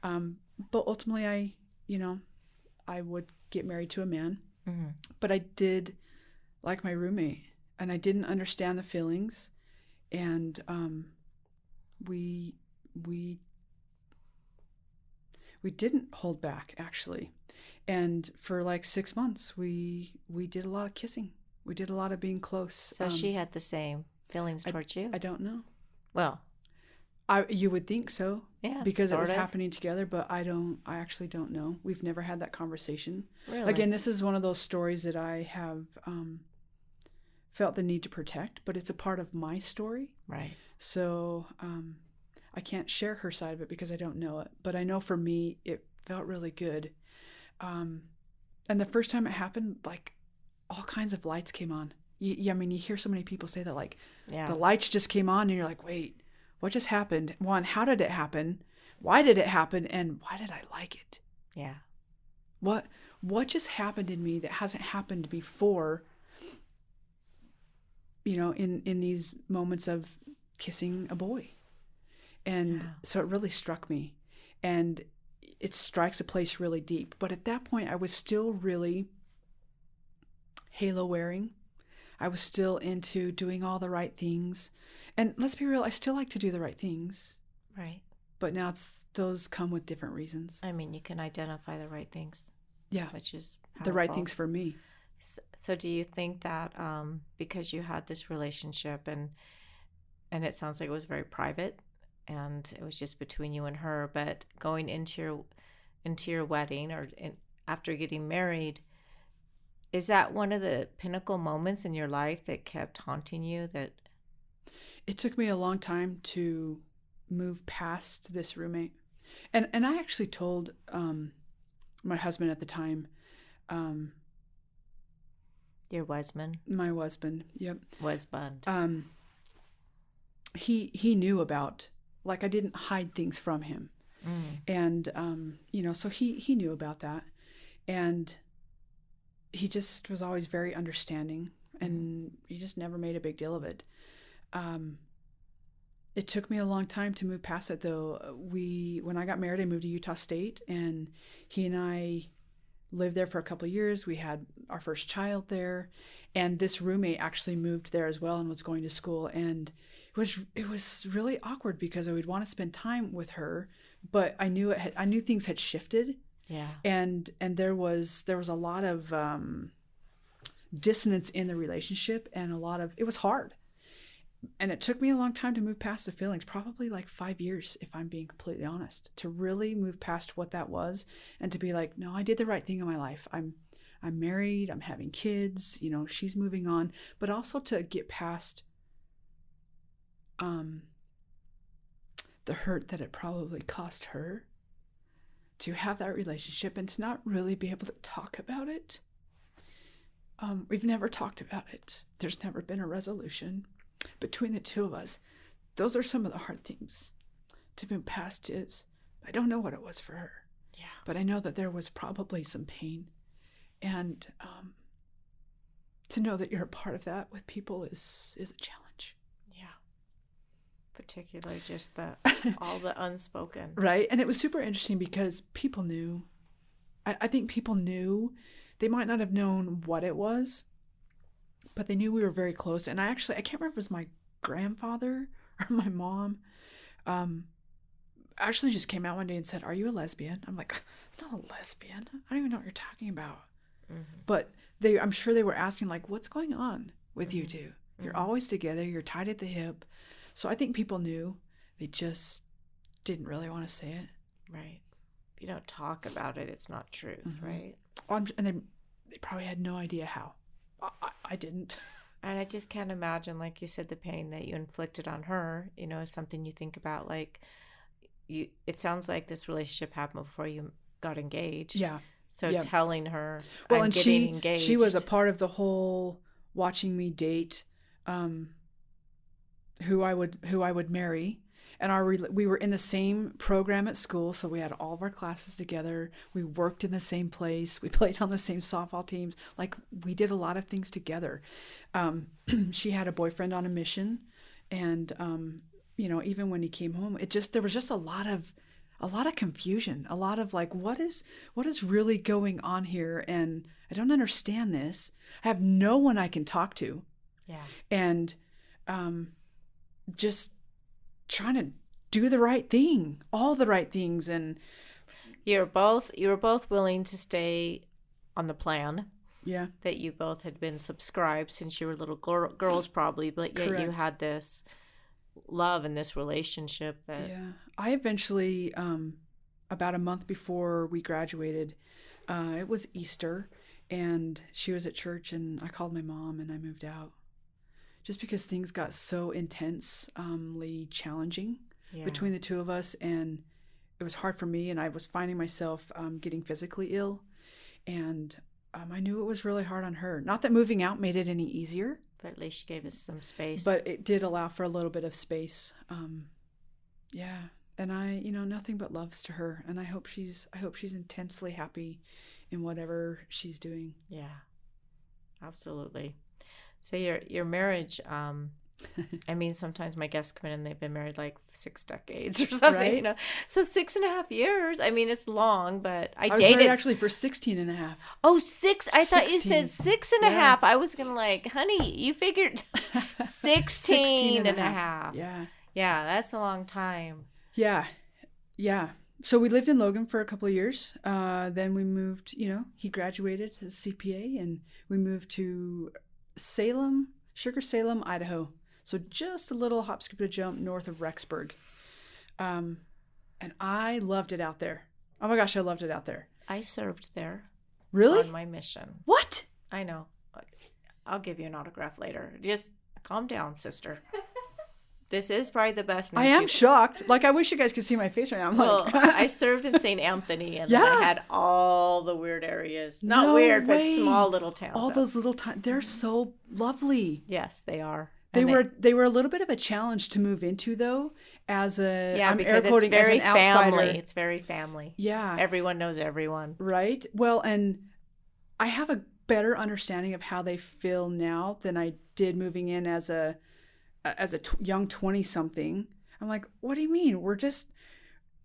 But ultimately, I would get married to a man. Mm-hmm. But I did like my roommate, and I didn't understand the feelings, and we we we didn't hold back, actually. And for like 6 months, we did a lot of kissing. We did a lot of being close. So she had the same feelings towards you? I don't know. Well, You would think so, yeah, because it was sort of. happening together, but I actually don't know. We've never had that conversation. Really? Again, this is one of those stories that I have felt the need to protect, but it's a part of my story. Right. So I can't share her side of it because I don't know it. But I know for me, it felt really good. And the first time it happened, like, all kinds of lights came on. I mean, you hear so many people say that, like, the lights just came on, and you're like, wait, what just happened? One, how did it happen? Why did it happen? And why did I like it? Yeah. What just happened in me that hasn't happened before, in these moments of kissing a boy? And so it really struck me. And it strikes a place really deep. But at that point, I was still really halo wearing. I was still into doing all the right things. And let's be real, I still like to do the right things. Right. But now those come with different reasons. I mean, you can identify the right things. Yeah. Which is powerful. The right things for me. So do you think that because you had this relationship and it sounds like it was very private and it was just between you and her, but going into your wedding or after getting married, is that one of the pinnacle moments in your life that kept haunting you? That it took me a long time to move past this roommate. And I actually told my husband at the time. Your husband? My husband, yep. Husband. He knew about, like, I didn't hide things from him. And, so he knew about that. And he just was always very understanding, and he just never made a big deal of it. It took me a long time to move past it, though. When I got married, I moved to Utah State, and he and I lived there for a couple of years. We had our first child there, and this roommate actually moved there as well and was going to school. And it was really awkward because I would want to spend time with her, but I knew things had shifted. Yeah. And there was a lot of dissonance in the relationship, and it was hard. And it took me a long time to move past the feelings, probably like 5 years, if I'm being completely honest, to really move past what that was and to be like, no, I did the right thing in my life. I'm married, I'm having kids, she's moving on, but also to get past the hurt that it probably cost her to have that relationship and to not really be able to talk about it. We've never talked about it. There's never been a resolution between the two of us. Those are some of the hard things to move past. I don't know what it was for her. Yeah. But I know that there was probably some pain. And to know that you're a part of that with people is a challenge. Yeah. Particularly just all the unspoken. Right. And it was super interesting because people knew. I think people knew. They might not have known what it was, but they knew we were very close. And I can't remember if it was my grandfather or my mom, actually just came out one day and said, "Are you a lesbian?" I'm like, "I'm not a lesbian. I don't even know what you're talking about." Mm-hmm. But I'm sure they were asking, like, what's going on with you two? You're always together. You're tied at the hip. So I think people knew. They just didn't really want to say it. Right. If you don't talk about it, it's not truth, right? And they probably had no idea how. I didn't. And I just can't imagine, like you said, the pain that you inflicted on her, is something you think about. Like, it sounds like this relationship happened before you got engaged. Yeah. So telling her, well, I'm and getting engaged. She was a part of the whole watching me date who I would marry. and we were in the same program at school, so we had all of our classes together. We worked in the same place. We played on the same softball teams. Like, we did a lot of things together. She had a boyfriend on a mission, and even when he came home, there was just a lot of confusion, a lot of like, what is really going on here, and I don't understand this. I have no one I can talk to. Yeah. And just trying to do the right thing, all the right things. And you were both willing to stay on the plan. Yeah. That you both had been subscribed since you were little girls probably, but yet you had this love and this relationship that... Yeah. I eventually, about a month before we graduated, it was Easter, and she was at church, and I called my mom and I moved out. Just because things got so intensely challenging between the two of us, and it was hard for me, and I was finding myself getting physically ill, and I knew it was really hard on her. Not that moving out made it any easier, but at least she gave us some space. But it did allow for a little bit of space. Yeah, and I, nothing but loves to her, and I hope she's intensely happy in whatever she's doing. Yeah, absolutely. So your marriage, I mean, sometimes my guests come in and they've been married like 6 decades or something, right? So 6.5 years. I mean, it's long, but I was dated married actually for 16 and a half. Oh, 6. I thought you said 6.5. Yeah. I was going to like, honey, you figured 16 and a half. Yeah. Yeah, that's a long time. Yeah. Yeah. So we lived in Logan for a couple of years. Then we moved, he graduated as CPA, and we moved to Sugar Salem, Idaho. So just a little hop, skip, and a jump north of Rexburg. And I loved it out there. Oh my gosh, I loved it out there. I served there. Really? On my mission. What? I know. I'll give you an autograph later. Just calm down, sister. This is probably the best news. I am shocked. Like, I wish you guys could see my face right now. I'm like... I served in St. Anthony, and I had all the weird areas. Not No weird, way. but small little towns. All those little towns. They're so lovely. Yes, they are. They were a little bit of a challenge to move into, though, as a... Yeah, I'm because air quoting, it's very as an outsider. family. It's very family. Yeah. Everyone knows everyone. Right? Well, and I have a better understanding of how they feel now than I did moving in as a young 20-something. I'm like, what do you mean?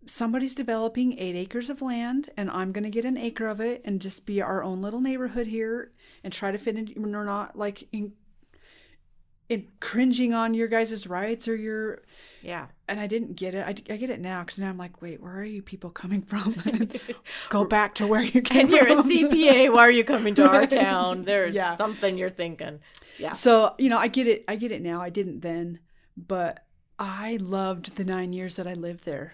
Somebody's developing 8 acres of land, and I'm going to get an acre of it and just be our own little neighborhood here and try to fit in. We're not like in cringing on your guys' rights or your... Yeah. And I didn't get it. I get it now, because now I'm like, wait, where are you people coming from? Go back to where you came from. And you're a CPA. Why are you coming to our town? There's Yeah. something you're thinking. Yeah. So, I get it. I get it now. I didn't then. But I loved the 9 years that I lived there.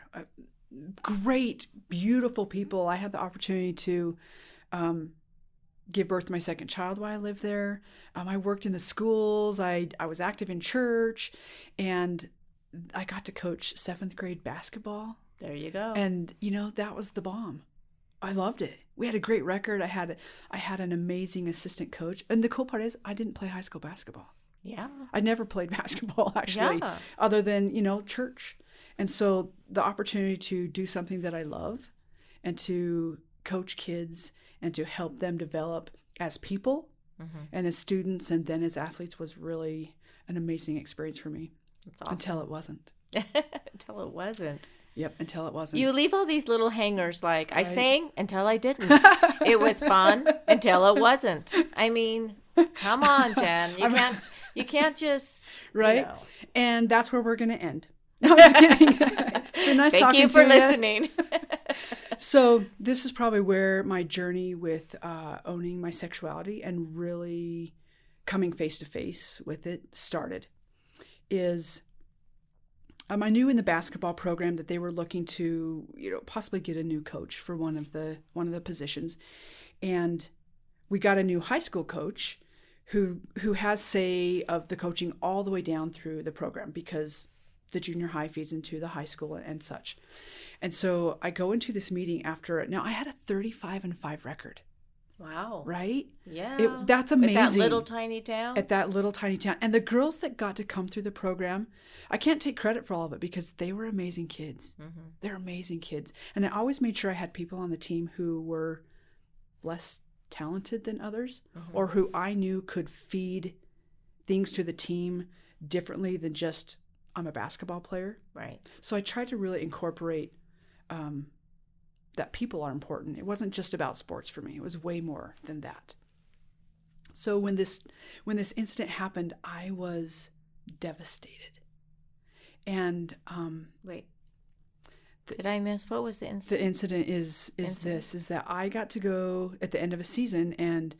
Great, beautiful people. I had the opportunity to give birth to my second child while I lived there. I worked in the schools. I was active in church, and I got to coach 7th grade basketball. There you go. And that was the bomb. I loved it. We had a great record. I had an amazing assistant coach, and the cool part is I didn't play high school basketball. Yeah, I never played basketball actually, other than church. And so the opportunity to do something that I love, and to coach kids and to help them develop as people and as students and then as athletes was really an amazing experience for me. That's awesome. Until it wasn't. Until it wasn't. Yep, until it wasn't. You leave all these little hangers like, I sang until I didn't. It was fun until it wasn't. I mean, come on, Jen. You can't just... Right? And that's where we're going to end. I was kidding. It's been nice talking to you. Thank you for listening. So this is probably where my journey with owning my sexuality and really coming face to face with it started. I knew in the basketball program that they were looking to, possibly get a new coach for one of the positions, and we got a new high school coach who has say of the coaching all the way down through the program, because the junior high feeds into the high school and such. And so I go into this meeting after it. Now I had a 35-5 record. Wow. Right? Yeah. That's amazing. At that little tiny town? At that little tiny town. And the girls that got to come through the program, I can't take credit for all of it because they were amazing kids. Mm-hmm. They're amazing kids. And I always made sure I had people on the team who were less talented than others, or who I knew could feed things to the team differently than just, I'm a basketball player. Right. So I tried to really incorporate that people are important. It wasn't just about sports for me. It was way more than that. So when this incident happened, I was devastated. And wait, did I miss? What was the incident? The incident is that I got to go at the end of a season and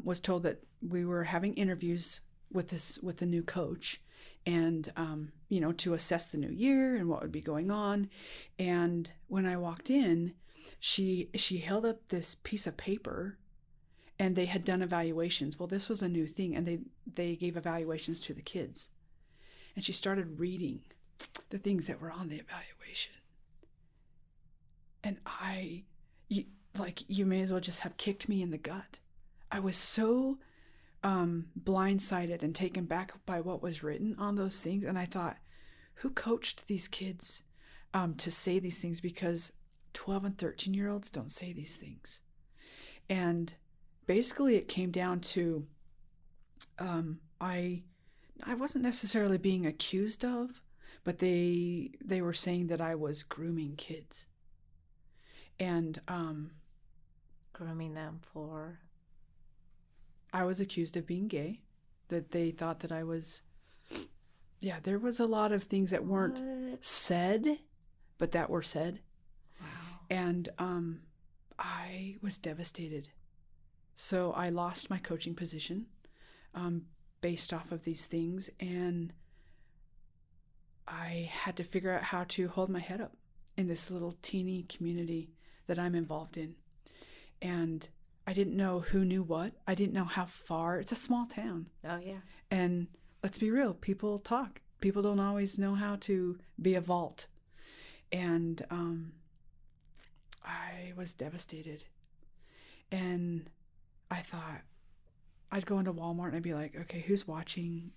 was told that we were having interviews with the new coach, and to assess the new year and what would be going on. And when I walked in, she held up this piece of paper, and they had done evaluations. Well, this was a new thing, and they gave evaluations to the kids. And she started reading the things that were on the evaluation. And you may as well just have kicked me in the gut. I was so blindsided and taken back by what was written on those things. And I thought, who coached these kids to say these things? Because 12 and 13-year-olds don't say these things. And basically it came down to I wasn't necessarily being accused of, but they were saying that I was grooming kids. And grooming them for? I was accused of being gay, that they thought that I was, there was a lot of things that weren't said, but that were said. Wow. And I was devastated. So I lost my coaching position based off of these things, and I had to figure out how to hold my head up in this little teeny community that I'm involved in. And I didn't know who knew what. I didn't know how far. It's a small town. Oh, yeah. And let's be real, people talk. People don't always know how to be a vault. And I was devastated. And I thought, I'd go into Walmart and I'd be like, okay, who's watching?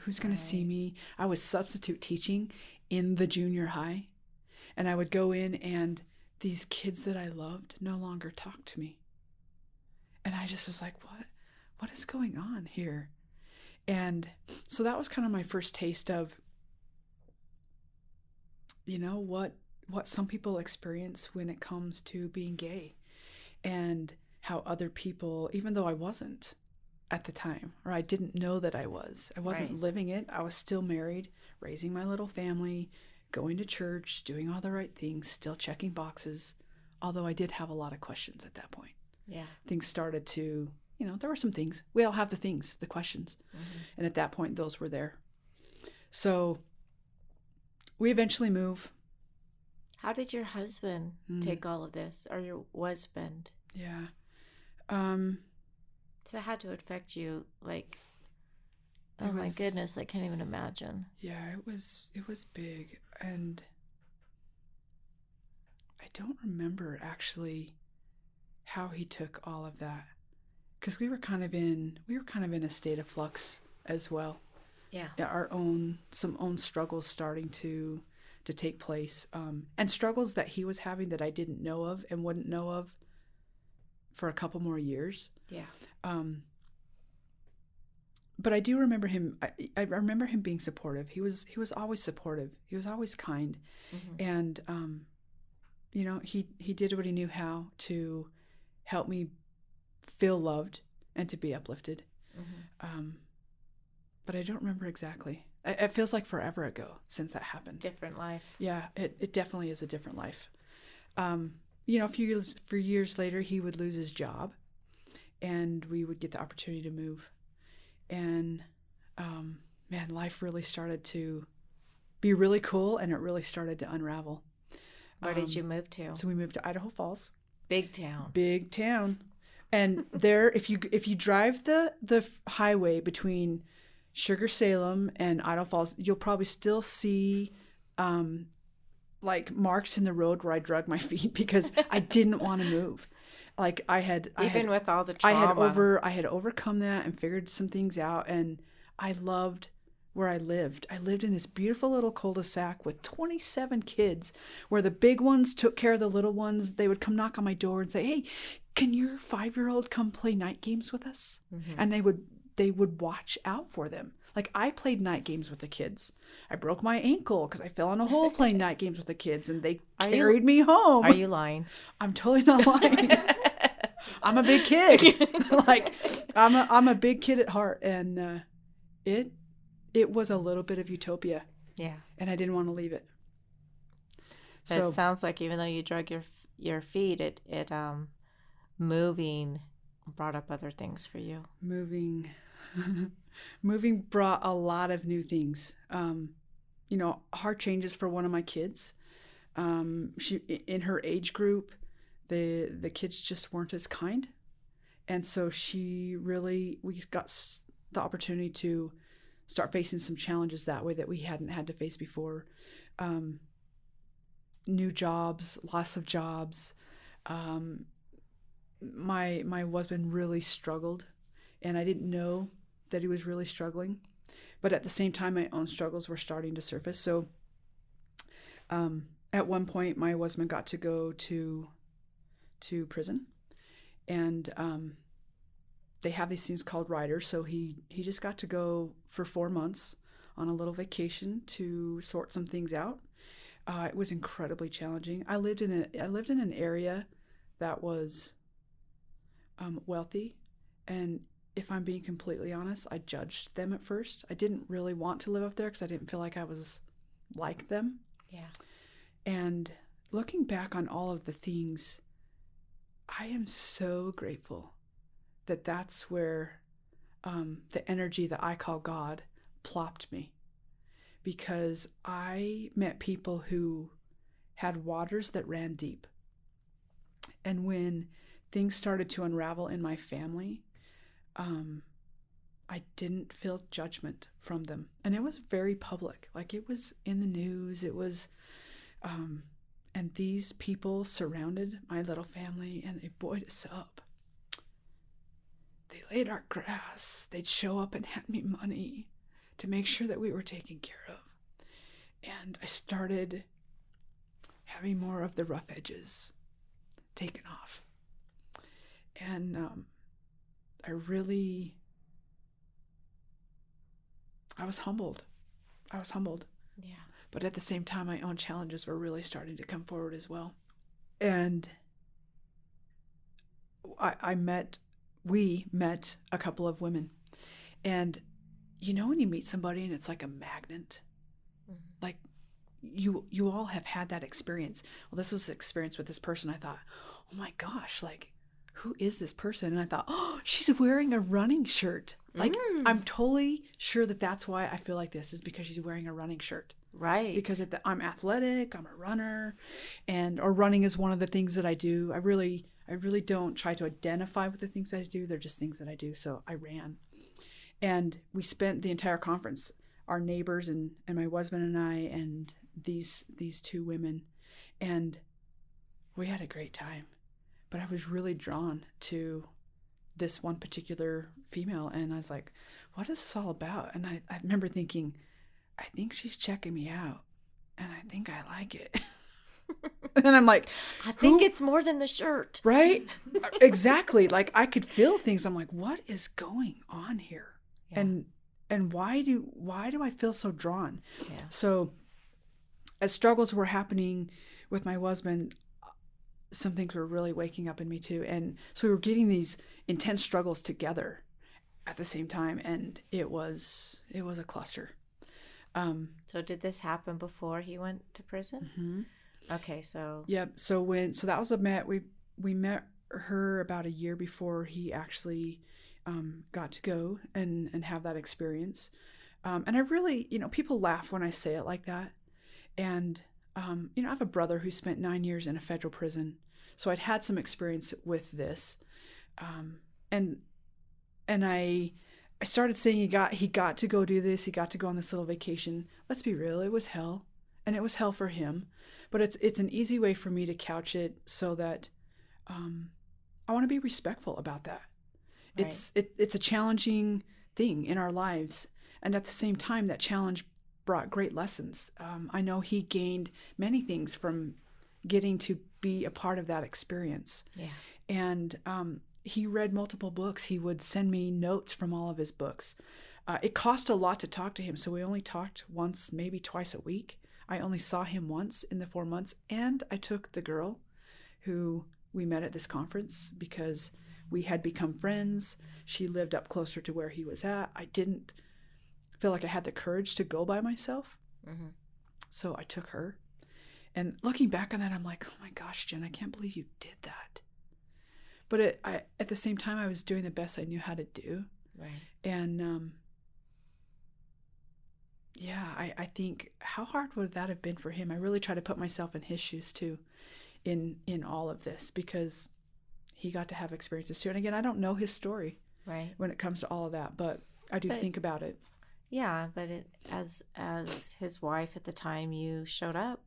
Who's going to see me? I was substitute teaching in the junior high. And I would go in, and these kids that I loved no longer talked to me. And I just was like, what is going on here? And so that was kind of my first taste of, what some people experience when it comes to being gay, and how other people, even though I wasn't at the time, or I didn't know that I wasn't Right. living it. I was still married, raising my little family, going to church, doing all the right things, still checking boxes, although I did have a lot of questions at that point. Yeah. Things started to, there were some things. We all have the things, the questions. Mm-hmm. And at that point, those were there. So we eventually move. How did your husband take all of this, or your husband? Yeah. So how to affect you? Like, oh my goodness, I can't even imagine. Yeah, it was big. And I don't remember actually how he took all of that, because we were kind of in a state of flux as well. Yeah. Some own struggles starting to take place, and struggles that he was having that I didn't know of and wouldn't know of for a couple more years. Yeah. But I do remember him. I remember him being supportive. He was always supportive. He was always kind, and he did what he knew how to help me feel loved and to be uplifted. But I don't remember exactly. It feels like forever ago since that happened. Different life. Yeah, it definitely is a different life. A few years later, he would lose his job, and we would get the opportunity to move. And life really started to be really cool, and it really started to unravel. Where did you move to? So we moved to Idaho Falls. Big town. Big town. And there, if you drive the highway between Sugar Salem and Idaho Falls, you'll probably still see marks in the road where I drug my feet because I didn't want to move. Like Even with all the I trauma. I had overcome that and figured some things out, and I loved where I lived. I lived in this beautiful little cul-de-sac with 27 kids, where the big ones took care of the little ones. They would come knock on my door and say, "Hey, can your 5-year-old come play night games with us?" Mm-hmm. And they would watch out for them. Like, I played night games with the kids. I broke my ankle because I fell in a hole playing night games with the kids, and they carried me home. Are you lying? I'm totally not lying. I'm a big kid. Like, I'm a big kid at heart, and it was a little bit of utopia. Yeah. And I didn't want to leave it. But So it sounds like even though you drug your feet, it moving brought up other things for you. moving brought a lot of new things. Hard changes for one of my kids. She, in her age group, the kids just weren't as kind. And so we got the opportunity to start facing some challenges that way that we hadn't had to face before. New jobs, loss of jobs. My husband really struggled, and I didn't know that he was really struggling. But at the same time, my own struggles were starting to surface. So at one point, my husband got to go to prison, and they have these things called riders. So he just got to go for 4 months on a little vacation to sort some things out. It was incredibly challenging. I lived in an area that was wealthy, and if I'm being completely honest, I judged them at first. I didn't really want to live up there because I didn't feel like I was like them. Yeah. And looking back on all of the things, I am so grateful that that's where the energy that I call God plopped me, because I met people who had waters that ran deep. And when things started to unravel in my family, I didn't feel judgment from them. And it was very public. Like, it was in the news. It was, and these people surrounded my little family, and they buoyed us up. They laid our grass. They'd show up and hand me money to make sure that we were taken care of. And I started having more of the rough edges taken off. And I was humbled. Yeah. But at the same time, my own challenges were really starting to come forward as well. And we met a couple of women. And when you meet somebody and it's like a magnet, like you all have had that experience. Well, this was the experience with this person. I thought, oh my gosh, like, who is this person? And I thought, oh, she's wearing a running shirt. Like, I'm totally sure that that's why I feel like this, is because she's wearing a running shirt. Right. Because I'm athletic, I'm a runner, or running is one of the things that I do. I really don't try to identify with the things that I do. They're just things that I do. So I ran. And we spent the entire conference, our neighbors and my husband and I and these two women, and we had a great time. But I was really drawn to this one particular female, and I was like, what is this all about? And I remember thinking, I think she's checking me out, and I think I like it. And I'm like, I think it's more than the shirt. Right? Exactly. Like, I could feel things. I'm like, what is going on here? Yeah. And why do I feel so drawn? Yeah. So as struggles were happening with my husband, some things were really waking up in me too. And so we were getting these intense struggles together at the same time, and it was a cluster. So did this happen before he went to prison? Mm-hmm. Okay, so yep. So that was we met her about a year before he actually got to go and have that experience. And I really, people laugh when I say it like that. And I have a brother who spent 9 years in a federal prison, so I'd had some experience with this. And I started saying he got to go do this. He got to go on this little vacation. Let's be real, it was hell, and it was hell for him. But it's an easy way for me to couch it so that want to be respectful about that. Right. It's a challenging thing in our lives, and at the same time, that challenge brought great lessons. I know he gained many things from getting to be a part of that experience. Yeah. And he read multiple books. He would send me notes from all of his books. It cost a lot to talk to him, so we only talked once, maybe twice a week. I only saw him once in the 4 months, and I took the girl who we met at this conference because we had become friends. She lived up closer to where he was at. I didn't feel like I had the courage to go by myself, so I took her. And looking back on that, I'm like, oh my gosh, Jen, I can't believe you did that. But at the same time, I was doing the best I knew how to do. Right. And I think how hard would that have been for him? I really try to put myself in his shoes too, in all of this, because he got to have experiences too. And again, I don't know his story, right, when it comes to all of that, but I do think about it. Yeah, but as his wife at the time, you showed up.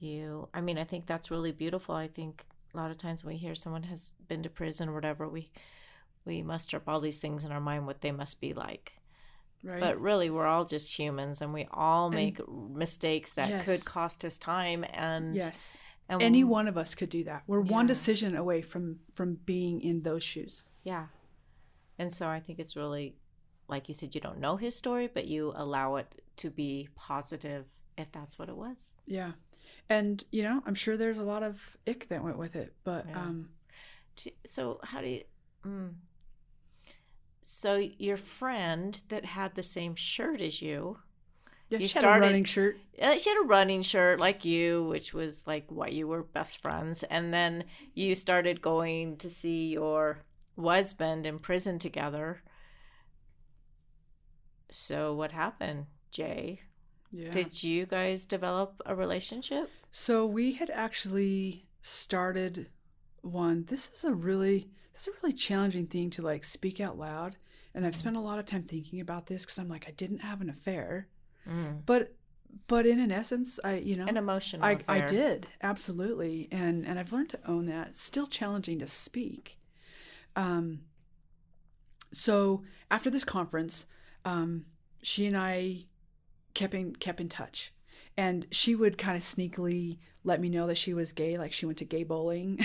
I think that's really beautiful. I think a lot of times when we hear someone has been to prison or whatever, we muster up all these things in our mind what they must be like. Right. But really, we're all just humans, and we all make mistakes that could cost us time. And yes, and any one of us could do that. We're one decision away from being in those shoes. Yeah. And so I think it's really, like you said, you don't know his story, but you allow it to be positive if that's what it was. Yeah. And, I'm sure there's a lot of ick that went with it, but... So how do you... So your friend that had the same shirt as you... Yeah, she had a running shirt. She had a running shirt like you, which was like why you were best friends. And then you started going to see your husband in prison together. So what happened, Jay? Yeah. Did you guys develop a relationship? So we had actually started one. This is a really challenging thing to like speak out loud. And I've spent a lot of time thinking about this because I'm like, I didn't have an affair. But in an essence, an emotional affair. I did, absolutely. And I've learned to own that. It's still challenging to speak. So after this conference, she and I kept in touch, and she would kind of sneakily let me know that she was gay, like she went to gay bowling.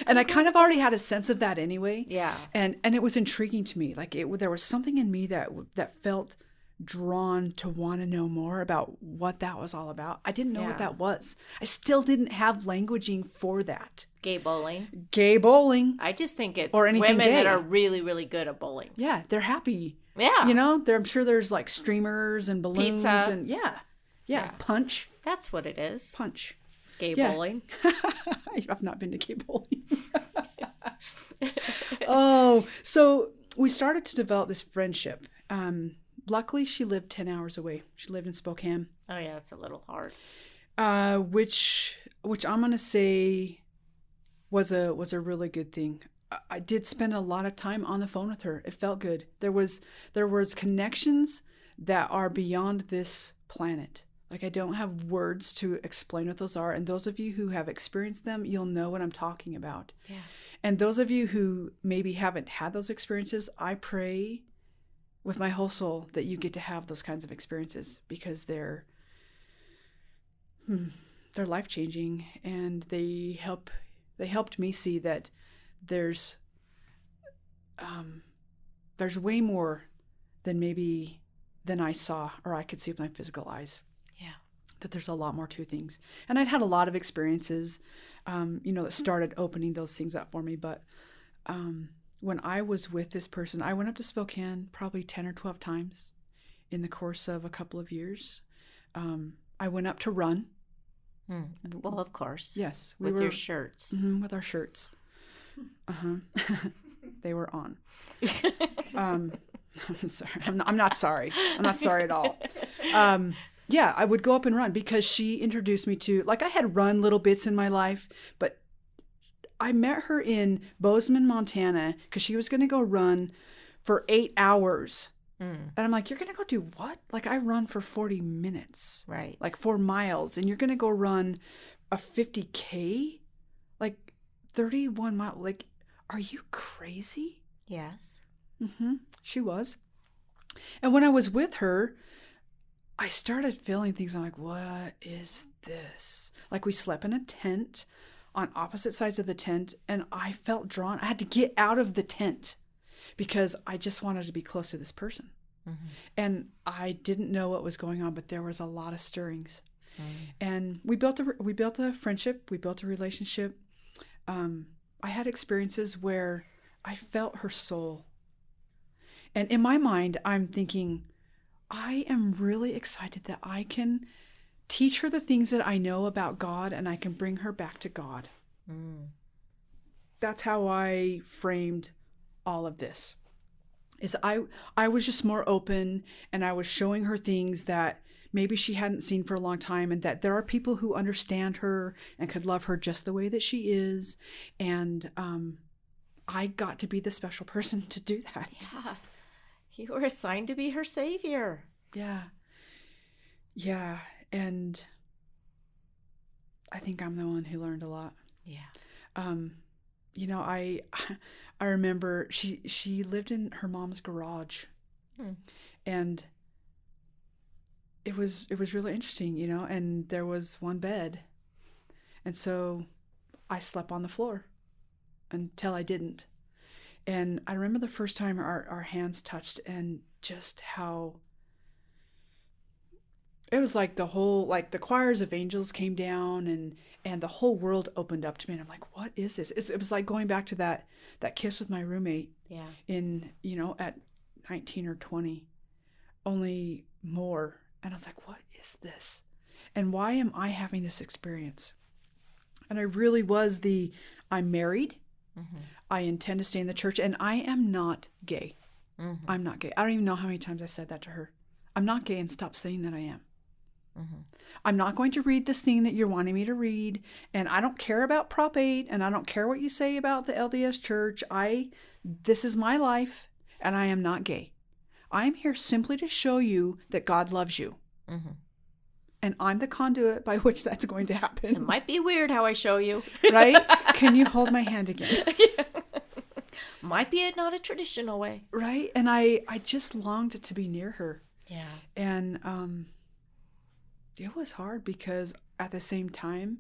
And I kind of already had a sense of that anyway. Yeah. And it was intriguing to me. Like there was something in me that felt drawn to want to know more about what that was all about. I didn't know what that was. I still didn't have languaging for that. Gay bowling. I just think it's or anything women gay that are really, really good at bowling. Yeah, they're happy. Yeah. I'm sure there's like streamers and balloons. Pizza. And yeah. Punch. That's what it is. Punch. Gay bowling. I've not been to gay bowling. Oh, so we started to develop this friendship. Luckily, she lived 10 hours away. She lived in Spokane. Oh, yeah, it's a little hard. Which I'm going to say was a really good thing. I did spend a lot of time on the phone with her. It felt good. There was connections that are beyond this planet. Like I don't have words to explain what those are. And those of you who have experienced them, you'll know what I'm talking about. Yeah. And those of you who maybe haven't had those experiences, I pray with my whole soul that you get to have those kinds of experiences, because they're life-changing, and they helped me see that there's way more than I saw or I could see with my physical eyes. Yeah. That there's a lot more to things. And I'd had a lot of experiences, that started opening those things up for me. But when I was with this person, I went up to Spokane probably 10 or 12 times in the course of a couple of years. I went up to run. Well, of course. Yes. With your shirts. With our shirts. They were on. I'm sorry. I'm not sorry. I'm not sorry at all. Yeah, I would go up and run because she introduced me to, like I had run little bits in my life, but I met her in Bozeman, Montana, because she was going to go run for 8 hours. And I'm like, you're going to go do what? Like I run for 40 minutes. Right. Like 4 miles. And you're going to go run a 50K? Like 31 miles. Like, are you crazy? Yes. She was. And when I was with her, I started feeling things. I'm like, what is this? Like, we slept in a tent on opposite sides of the tent, and I felt drawn. I had to get out of the tent because I just wanted to be close to this person. And I didn't know what was going on, but there was a lot of stirrings. And we built a friendship. We built a relationship. I had experiences where I felt her soul. And in my mind, I'm thinking, I am really excited that I can teach her the things that I know about God, and I can bring her back to God. That's how I framed all of this. Is I was just more open, and I was showing her things that maybe she hadn't seen for a long time, and that there are people who understand her and could love her just the way that she is. And I got to be the special person to do that. Yeah. You were assigned to be her savior. Yeah. Yeah. And I think I'm the one who learned a lot. Yeah. You know, I remember she lived in her mom's garage. And it was really interesting, you know, and there was one bed. And so I slept on the floor until I didn't. And I remember the first time our hands touched, and just how it was like the choirs of angels came down, and the whole world opened up to me. And I'm like, what is this? It was like going back to that kiss with my roommate. Yeah. In, you know, at 19 or 20, only more. And I was like, what is this? And why am I having this experience? And I really was I'm married. I intend to stay in the church, and I am not gay. I'm not gay. I don't even know how many times I said that to her. I'm not gay, and stop saying that I am. I'm not going to read this thing that you're wanting me to read, and I don't care about Prop 8, and I don't care what you say about the LDS church. This is my life, and I am not gay. I'm here simply to show you that God loves you. And I'm the conduit by which that's going to happen. It might be weird how I show you. Right? Can you hold my hand again? Might be not a traditional way. Right? And I just longed to be near her. Yeah. And it was hard because at the same time,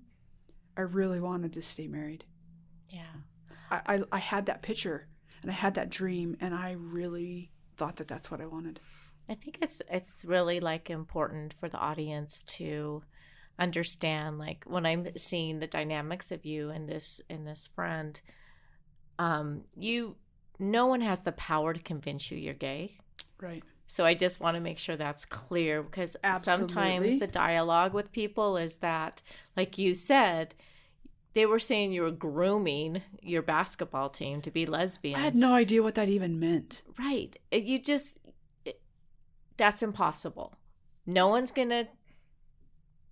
I really wanted to stay married. Yeah. I had that picture, and I had that dream, and I really thought that that's what I wanted. I think it's really like important for the audience to understand, like, when I'm seeing the dynamics of you and this friend, no one has the power to convince you you're gay. Right. So I just want to make sure that's clear, because Absolutely. Sometimes the dialogue with people is that, like you said, they were saying you were grooming your basketball team to be lesbians. I had no idea what that even meant. Right. That's impossible. No one's going to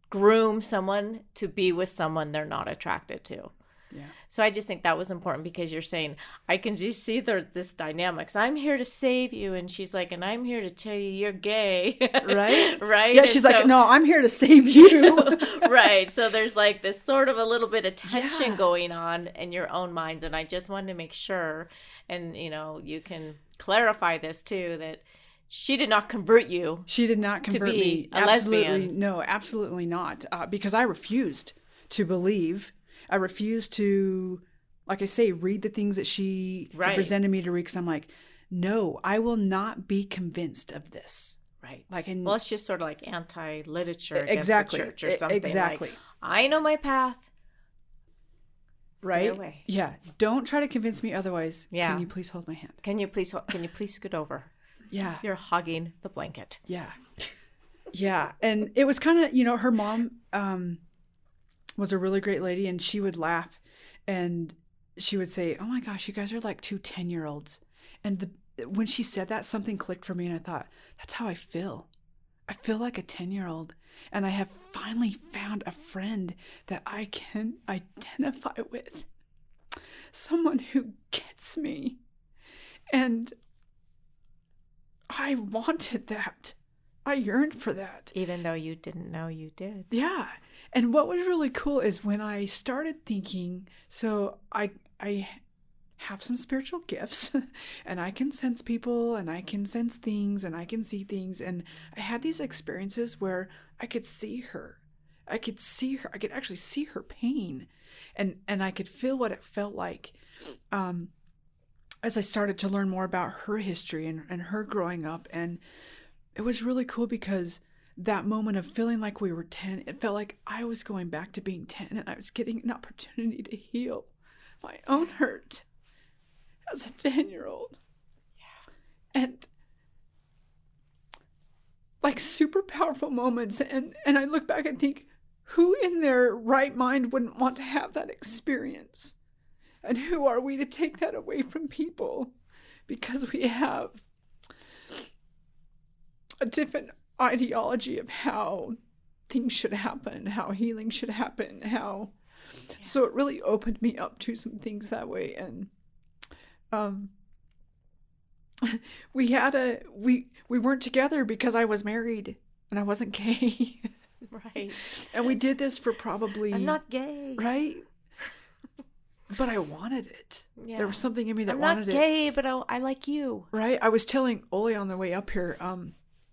groom someone to be with someone they're not attracted to. Yeah. So I just think that was important, because you're saying, I can just see this dynamics. I'm here to save you. And she's like, and I'm here to tell you you're gay. Right? Right? Yeah, she's like, no, I'm here to save you. Right. So there's like this sort of a little bit of tension going on in your own minds. And I just wanted to make sure, and, you know, you can clarify this too, that she did not convert you. She did not convert me. A lesbian. No, absolutely not. Because I refused to believe. I refused to, like I say, read the things that she presented me to read, because I'm like, no, I will not be convinced of this. Right. Well, it's just sort of like anti-literature exactly. against the church or something. Exactly. Like, I know my path. Stay away. Yeah. Don't try to convince me otherwise. Yeah. Can you please hold my hand? Can you please scoot over? Yeah. You're hugging the blanket. Yeah. Yeah. And it was kind of, you know, her mom was a really great lady, and she would laugh, and she would say, oh my gosh, you guys are like two 10-year-olds. And when she said that, something clicked for me, and I thought, that's how I feel. I feel like a 10-year-old, and I have finally found a friend that I can identify with. Someone who gets me. And I wanted that. I yearned for that. Even though you didn't know you did. Yeah. And what was really cool is when I started thinking, so I have some spiritual gifts and I can sense people and I can sense things and I can see things. And I had these experiences where I could see her. I could actually see her pain and I could feel what it felt like. As I started to learn more about her history and her growing up. And it was really cool because that moment of feeling like we were 10, it felt like I was going back to being 10 and I was getting an opportunity to heal my own hurt as a 10-year-old. Yeah. And like super powerful moments. And I look back and think, who in their right mind wouldn't want to have that experience? And who are we to take that away from people because we have a different ideology of how things should happen, how healing should happen, how... Yeah. So it really opened me up to some things that way. And we weren't together because I was married and I wasn't gay. Right. And we did this for probably... I'm not gay. Right? But I wanted it. Yeah. There was something in me that wanted it. I'm not gay, but I like you. Right? I was telling Oli on the way up here,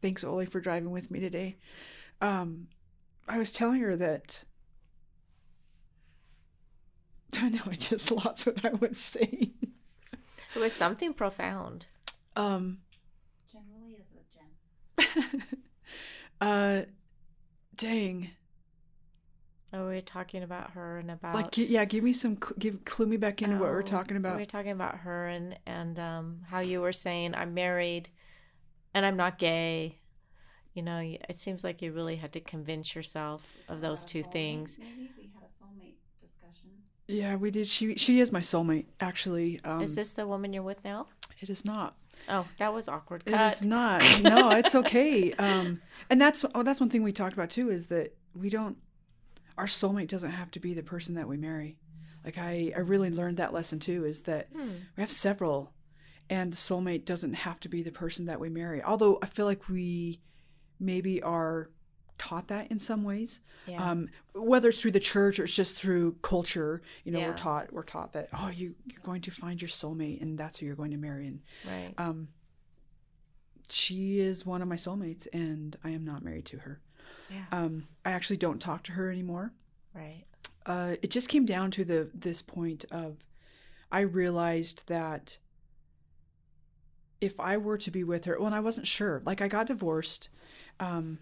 thanks, Oli, for driving with me today. I was telling her that... I know, I just lost what I was saying. It was something profound. Generally is a gem. Dang. Oh, we were talking about her and about... Like, yeah, give me some... clue me back into what we're talking about. We were talking about her and how you were saying, I'm married and I'm not gay. You know, it seems like you really had to convince yourself of those two things. Maybe we had a soulmate discussion. Yeah, we did. She is my soulmate, actually. Is this the woman you're with now? It is not. Oh, that was awkward. Cut. It is not. No, it's okay. And that's one thing we talked about too, is that our soulmate doesn't have to be the person that we marry. Like I really learned that lesson too, is that we have several, and the soulmate doesn't have to be the person that we marry. Although I feel like we maybe are taught that in some ways, whether it's through the church or it's just through culture. You know, we're taught that you're going to find your soulmate and that's who you're going to marry. And right. She is one of my soulmates, and I am not married to her. Yeah. I actually don't talk to her anymore. Right. It just came down to this point of, I realized that if I were to be with her, well, and I wasn't sure. Like, I got divorced. So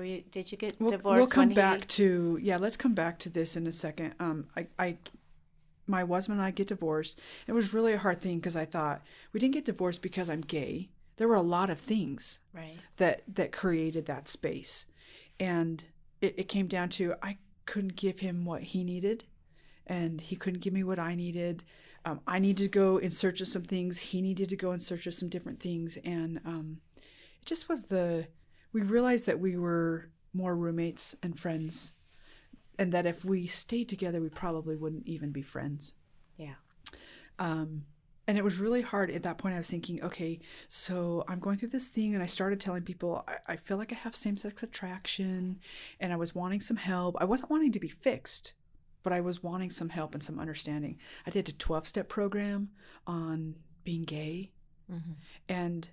did you get divorced? We'll come back to, let's come back to this in a second. My husband and I get divorced. It was really a hard thing because I thought, we didn't get divorced because I'm gay. There were a lot of things that created that space. And it came down to, I couldn't give him what he needed, and he couldn't give me what I needed. I needed to go in search of some things. He needed to go in search of some different things. And it just was we realized that we were more roommates and friends, and that if we stayed together, we probably wouldn't even be friends. Yeah. And it was really hard at that point. I was thinking, okay, so I'm going through this thing, and I started telling people, I feel like I have same-sex attraction, and I was wanting some help. I wasn't wanting to be fixed, but I was wanting some help and some understanding. I did a 12-step program on being gay, and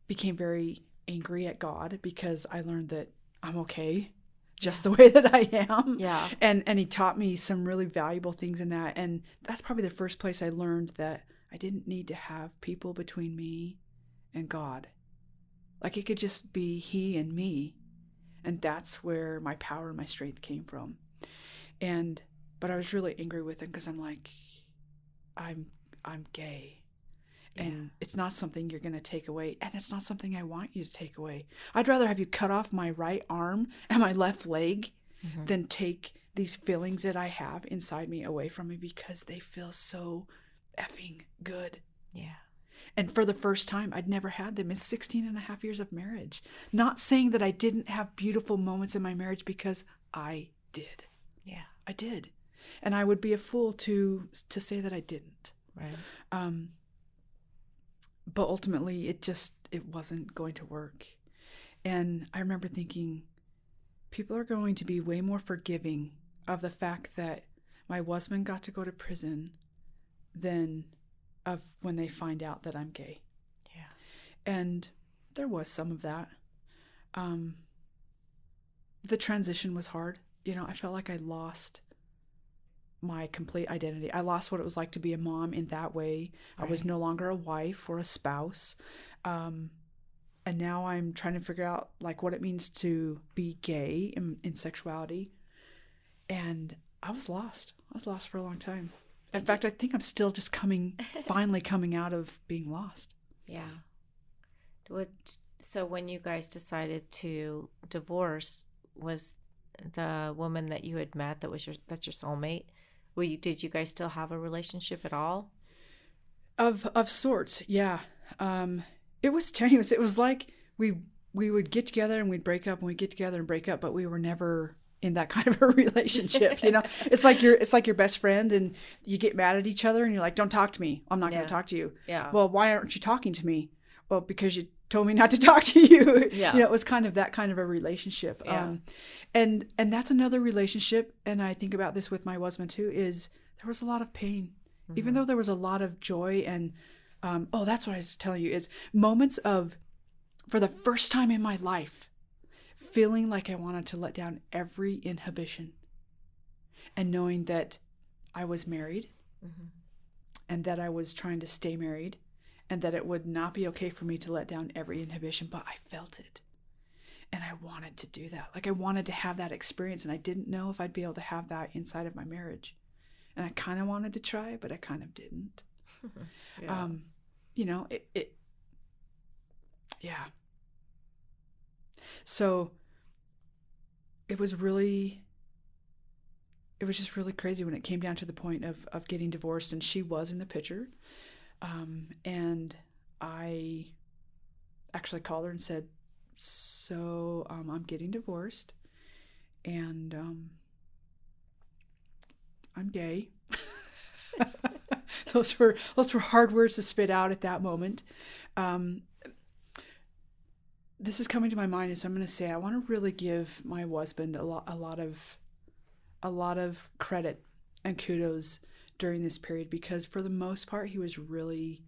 became very angry at God because I learned that I'm okay just the way that I am. Yeah. And he taught me some really valuable things in that. And that's probably the first place I learned that I didn't need to have people between me and God. Like, it could just be he and me. And that's where my power and my strength came from. But I was really angry with him because I'm like, I'm gay. And it's not something you're going to take away. And it's not something I want you to take away. I'd rather have you cut off my right arm and my left leg than take these feelings that I have inside me away from me, because they feel so effing good. Yeah. And for the first time, I'd never had them in 16 and a half years of marriage. Not saying that I didn't have beautiful moments in my marriage, because I did. Yeah. I did. And I would be a fool to say that I didn't. Right. But ultimately, it wasn't going to work. And I remember thinking, people are going to be way more forgiving of the fact that my husband got to go to prison than of when they find out that I'm gay. Yeah. And there was some of that. The transition was hard. I felt like I lost my complete identity. I lost what it was like to be a mom in that way. Right. I was no longer a wife or a spouse. And now I'm trying to figure out like what it means to be gay in sexuality. And I was lost. I was lost for a long time. In fact, I think I'm still just finally coming out of being lost. Yeah. So when you guys decided to divorce, was the woman that you had met that's your soulmate? Did you guys still have a relationship at all? Of sorts, yeah. It was tenuous. It was like we would get together and we'd break up, and we'd get together and break up, but we were never in that kind of a relationship. It's like your best friend, and you get mad at each other, and you're like, "Don't talk to me. I'm not going to talk to you." Yeah. Well, why aren't you talking to me? Well, because you told me not to talk to you. Yeah. It was kind of that kind of a relationship. Yeah. And that's another relationship. And I think about this with my husband too, is there was a lot of pain, even though there was a lot of joy. And, that's what I was telling you, is moments of, for the first time in my life, feeling like I wanted to let down every inhibition, and knowing that I was married, and that I was trying to stay married, and that it would not be okay for me to let down every inhibition, but I felt it. And I wanted to do that. Like I wanted to have that experience, and I didn't know if I'd be able to have that inside of my marriage. And I kind of wanted to try, but I kind of didn't. Yeah. Yeah. So it was just really crazy when it came down to the point of getting divorced, and she was in the picture. And I actually called her and said, so I'm getting divorced, and I'm gay. Those were hard words to spit out at that moment. This is coming to my mind, so I'm going to say I want to really give my husband a lot of credit and kudos during this period, because for the most part he was really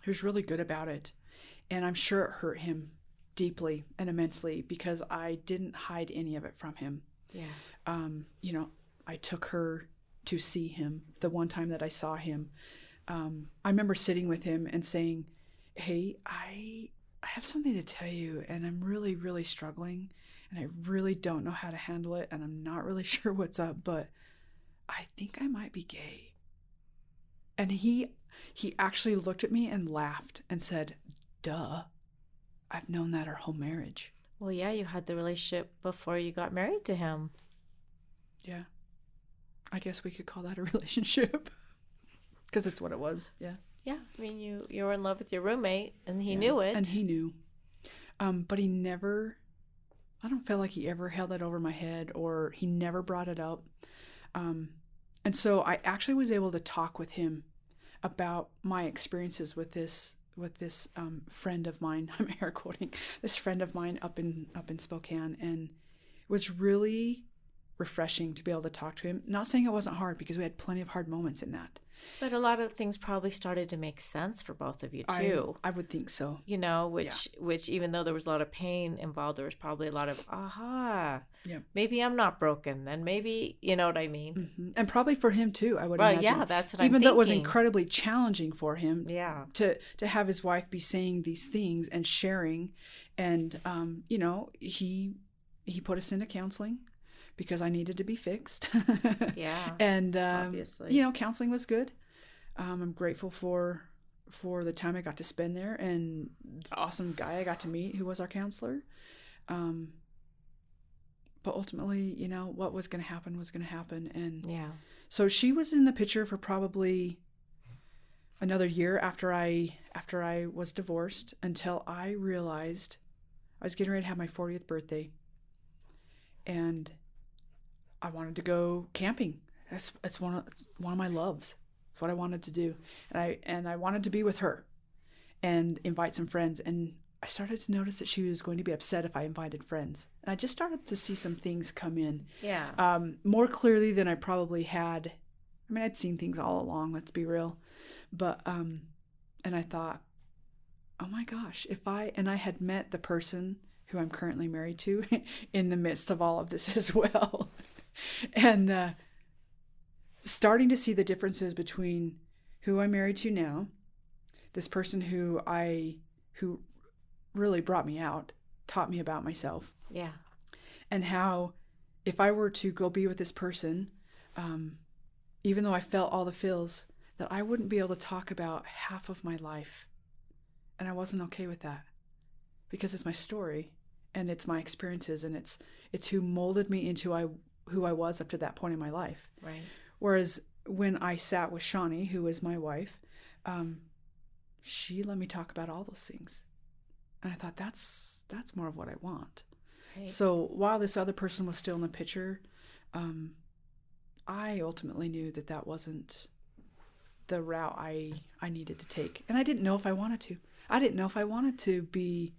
good about it. And I'm sure it hurt him deeply and immensely, because I didn't hide any of it from him. Yeah. I took her to see him the one time that I saw him. I remember sitting with him and saying, "Hey, I have something to tell you, and I'm really, really struggling, and I really don't know how to handle it, and I'm not really sure what's up, but I think I might be gay." And he actually looked at me and laughed and said, "Duh, I've known that our whole marriage." Well, yeah, you had the relationship before you got married to him. Yeah. I guess we could call that a relationship, because it's what it was. Yeah. Yeah. I mean, you were in love with your roommate, and he knew it. And he knew. But he never, I don't feel like he ever held that over my head, or he never brought it up. And so I actually was able to talk with him about my experiences with this friend of mine. I'm air quoting this friend of mine up in Spokane, and it was really refreshing to be able to talk to him. Not saying it wasn't hard, because we had plenty of hard moments in that. But a lot of things probably started to make sense for both of you too. I would think so. Which even though there was a lot of pain involved, there was probably a lot of Yeah. Maybe I'm not broken. Then maybe, you know what I mean. Mm-hmm. And probably for him too, I would Well, imagine. yeah, that's what I'm Even though it was thinking. incredibly challenging for him. Yeah. To have his wife be saying these things and sharing, and he put us into counseling, because I needed to be fixed. Yeah. And obviously. Counseling was good. I'm grateful for the time I got to spend there, and the awesome guy I got to meet who was our counselor. But ultimately, what was going to happen was going to happen. And yeah. So she was in the picture for probably another year after I was divorced, until I realized I was getting ready to have my 40th birthday, and I wanted to go camping. It's one of my loves. It's what I wanted to do, and I wanted to be with her and invite some friends. And I started to notice that she was going to be upset if I invited friends. And I just started to see some things come in. Yeah. More clearly than I probably had. I mean, I'd seen things all along, let's be real. But, and I thought, oh my gosh, I had met the person who I'm currently married to in the midst of all of this as well. And starting to see the differences between who I'm married to now, this person who really brought me out, taught me about myself. Yeah. And how if I were to go be with this person, even though I felt all the feels, that I wouldn't be able to talk about half of my life. And I wasn't okay with that, because it's my story and it's my experiences, and it's who molded me into who I was up to that point in my life. Right. Whereas when I sat with Shawnee, who is my wife, she let me talk about all those things. And I thought, that's more of what I want. Right. So while this other person was still in the picture, I ultimately knew that wasn't the route I needed to take. And I didn't know if I wanted to. I didn't know if I wanted to be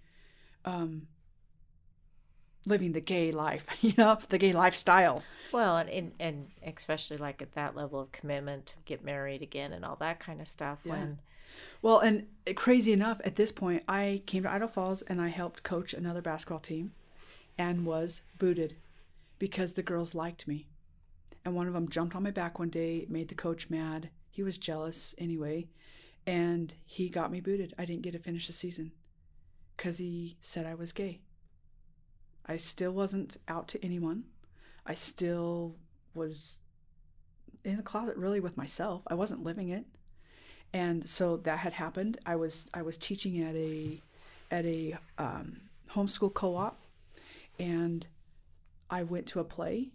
living the gay life, the gay lifestyle. Well, and especially like at that level of commitment to get married again and all that kind of stuff. Yeah. Well, and crazy enough, at this point, I came to Idaho Falls and I helped coach another basketball team and was booted because the girls liked me. And one of them jumped on my back one day, made the coach mad. He was jealous anyway, and he got me booted. I didn't get to finish the season because he said I was gay. I still wasn't out to anyone. I still was in the closet really with myself. I wasn't living it. And so that had happened. I was teaching at a homeschool co-op, and I went to a play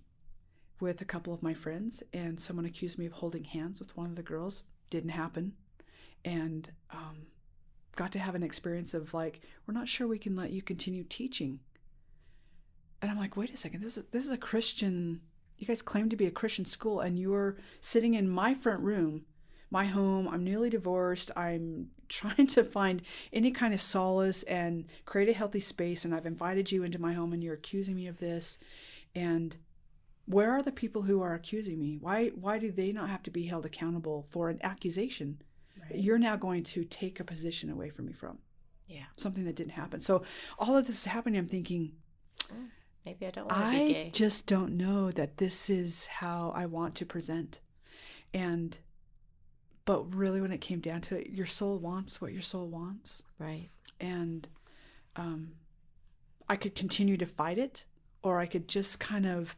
with a couple of my friends, and someone accused me of holding hands with one of the girls. Didn't happen. And got to have an experience of like, we're not sure we can let you continue teaching. And I'm like, wait a second, this is a Christian, you guys claim to be a Christian school, and you're sitting in my front room, my home. I'm newly divorced. I'm trying to find any kind of solace and create a healthy space, and I've invited you into my home, and you're accusing me of this. And where are the people who are accusing me? Why do they not have to be held accountable for an accusation that you're now going to take a position away from me from? Yeah. Something that didn't happen. So all of this is happening. I'm thinking, maybe I don't want to be gay. I just don't know that this is how I want to present. But really, when it came down to it, your soul wants what your soul wants. Right. And I could continue to fight it, or I could just kind of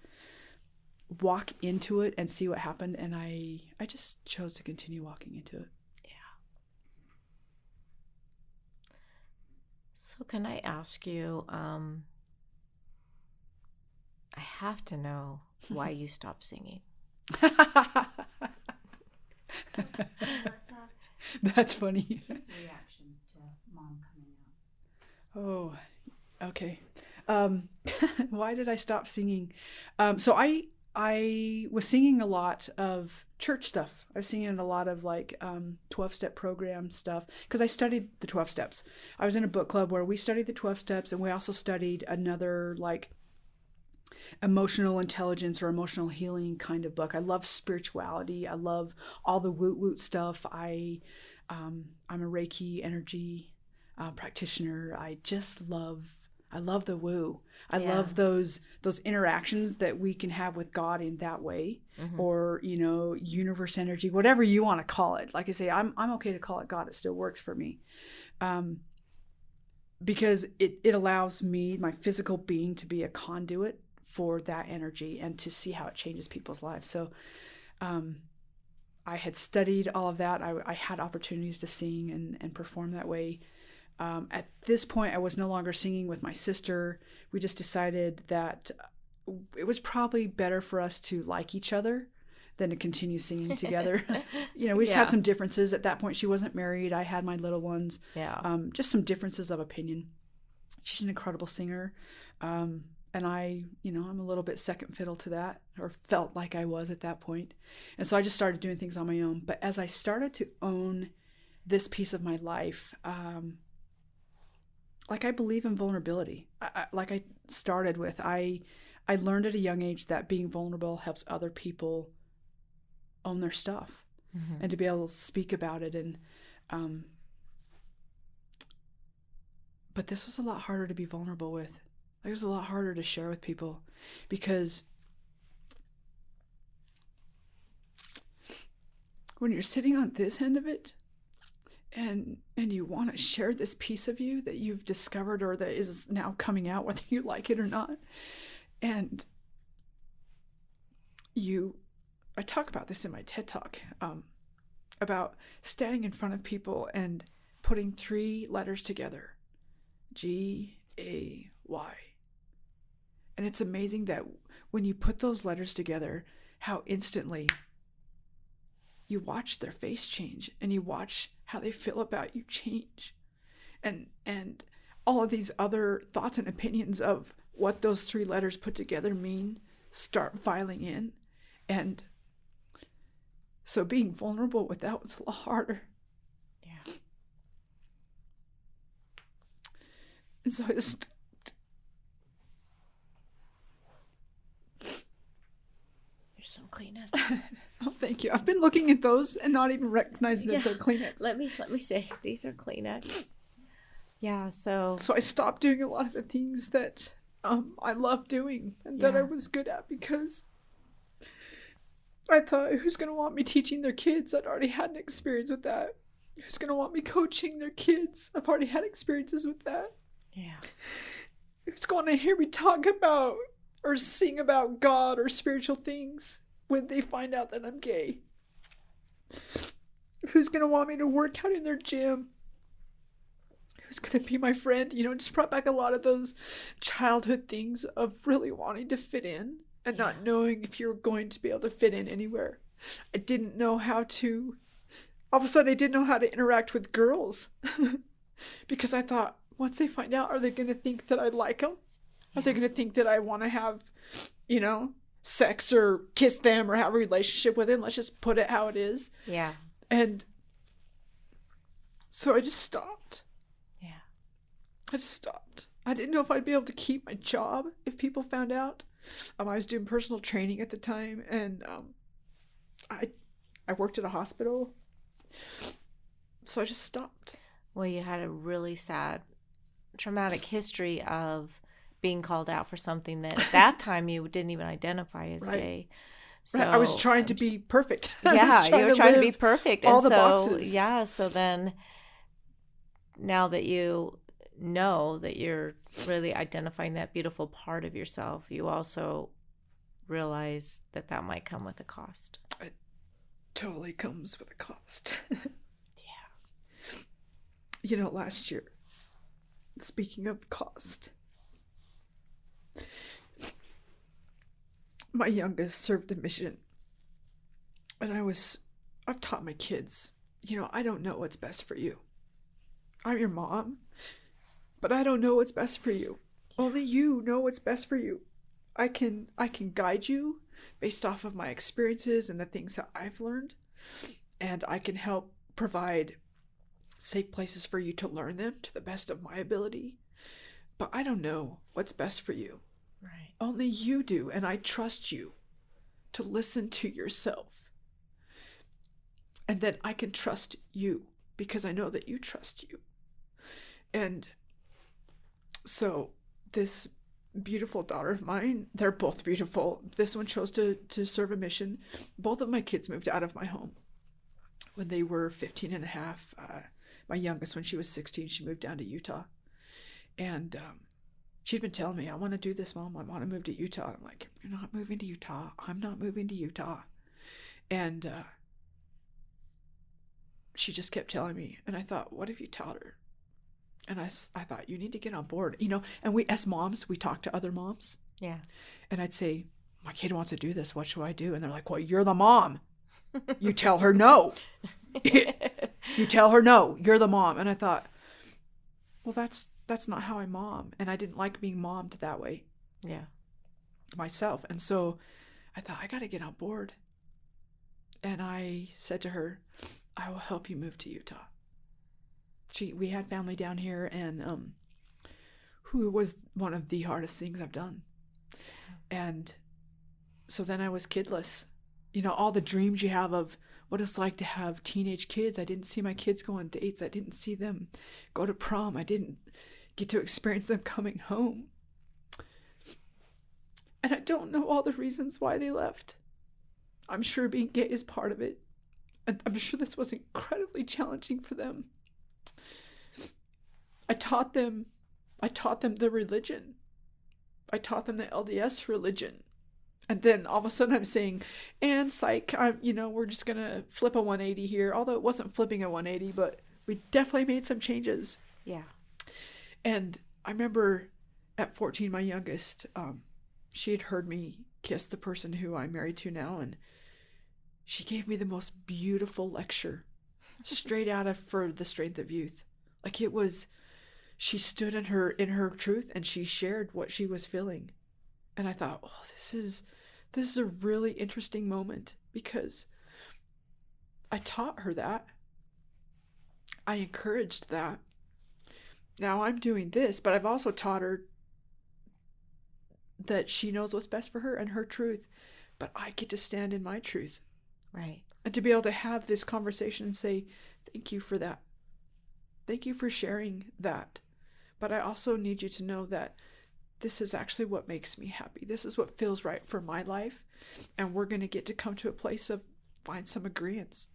walk into it and see what happened. And I just chose to continue walking into it. Yeah. So can I ask you, I have to know why you stopped singing. That's funny. Kids' reaction to mom coming out. Oh, okay. Why did I stop singing? So I was singing a lot of church stuff. I was singing a lot of like 12-step program stuff because I studied the 12 steps. I was in a book club where we studied the 12 steps, and we also studied another like emotional intelligence or emotional healing kind of book. I love spirituality. I love all the woot stuff. I'm a Reiki energy practitioner. I love the woo. I love those interactions that we can have with God in that way, or universe energy, whatever you want to call it. Like I say, I'm okay to call it God. It still works for me, because it allows me, my physical being, to be a conduit for that energy and to see how it changes people's lives. So I had studied all of that. I had opportunities to sing and perform that way. At this point, I was no longer singing with my sister. We just decided that it was probably better for us to like each other than to continue singing together. We just had some differences. At that point, she wasn't married. I had my little ones. Yeah. Just some differences of opinion. She's an incredible singer. And I'm a little bit second fiddle to that, or felt like I was at that point. And so I just started doing things on my own. But as I started to own this piece of my life, like I believe in vulnerability. Like I started with, I learned at a young age that being vulnerable helps other people own their stuff and to be able to speak about it. And but this was a lot harder to be vulnerable with. It was a lot harder to share with people because when you're sitting on this end of it and you want to share this piece of you that you've discovered or that is now coming out, whether you like it or not, and I talk about this in my TED Talk, about standing in front of people and putting 3 letters together, G-A-Y. And it's amazing that when you put those letters together, how instantly you watch their face change and you watch how they feel about you change. And all of these other thoughts and opinions of what those 3 letters put together mean start filing in. And so being vulnerable with that was a lot harder. Yeah. And so I just Here's some Kleenex. oh, thank you. I've been looking at those and not even recognizing that they're Kleenex. Let me say, these are Kleenex. Yeah, so I stopped doing a lot of the things that I love doing and that I was good at because I thought, who's going to want me teaching their kids? I'd already had an experience with that. Who's going to want me coaching their kids? I've already had experiences with that. Yeah. Who's going to hear me talk about or sing about God or spiritual things when they find out that I'm gay? Who's going to want me to work out in their gym? Who's going to be my friend? You know, just brought back a lot of those childhood things of really wanting to fit in and not knowing if you're going to be able to fit in anywhere. I didn't know how to, all of a sudden I didn't know how to interact with girls because I thought, once they find out, are they going to think that I like them? Are they going to think that I want to have, you know, sex or kiss them or have a relationship with them? Let's just put it how it is. Yeah. And so I just stopped. Yeah. I just stopped. I didn't know if I'd be able to keep my job if people found out. I was doing personal training at the time, and I worked at a hospital. So I just stopped. Well, you had a really sad, traumatic history of being called out for something that at that time you didn't even identify as gay. So I was trying to be perfect. Yeah, you were trying to be perfect. All and the so, boxes. Yeah, so then now that you know that you're really identifying that beautiful part of yourself, you also realize that that might come with a cost. It totally comes with a cost. Yeah. You know, last year, speaking of cost, my youngest served a mission, and I've taught my kids, you know, I don't know what's best for you. I'm your mom, but I don't know what's best for you. Only you know what's best for you. I can guide you based off of my experiences and the things that I've learned, and I can help provide safe places for you to learn them to the best of my ability. But I don't know what's best for you. Right. Only you do, and I trust you to listen to yourself. And then I can trust you because I know that you trust you. And so this beautiful daughter of mine, they're both beautiful. This one chose to serve a mission. Both of my kids moved out of my home when they were 15 and a half. My youngest, when she was 16, she moved down to Utah. And she'd been telling me, I want to do this, Mom. I want to move to Utah. I'm like, you're not moving to Utah. I'm not moving to Utah. And she just kept telling me. And I thought, what if you tell her? And I thought, you need to get on board. You know, and we, as moms, we talk to other moms. Yeah. And I'd say, my kid wants to do this. What should I do? And they're like, well, you're the mom. You tell her no. You tell her no. You're the mom. And I thought, well, that's not how I mom. And I didn't like being mommed that way. Yeah. Myself. And so I thought, I got to get on board. And I said to her, I will help you move to Utah. We had family down here, and who was one of the hardest things I've done. And so then I was kidless. All the dreams you have of what it's like to have teenage kids. I didn't see my kids go on dates. I didn't see them go to prom. I didn't get to experience them coming home. And I don't know all the reasons why they left. I'm sure being gay is part of it. And I'm sure this was incredibly challenging for them. I taught them the religion. I taught them the LDS religion. And then all of a sudden I'm saying, and psych, we're just going to flip a 180 here. Although it wasn't flipping a 180, but we definitely made some changes. Yeah. And I remember at 14, my youngest, she had heard me kiss the person who I'm married to now. And she gave me the most beautiful lecture straight out of For the Strength of Youth. Like it was, she stood in her truth and she shared what she was feeling. And I thought, oh, this is a really interesting moment because I taught her that. I encouraged that. Now I'm doing this, but I've also taught her that she knows what's best for her and her truth, but I get to stand in my truth. Right. And to be able to have this conversation and say, thank you for that. Thank you for sharing that. But I also need you to know that this is actually what makes me happy. This is what feels right for my life. And we're going to get to come to a place of find some agreeance.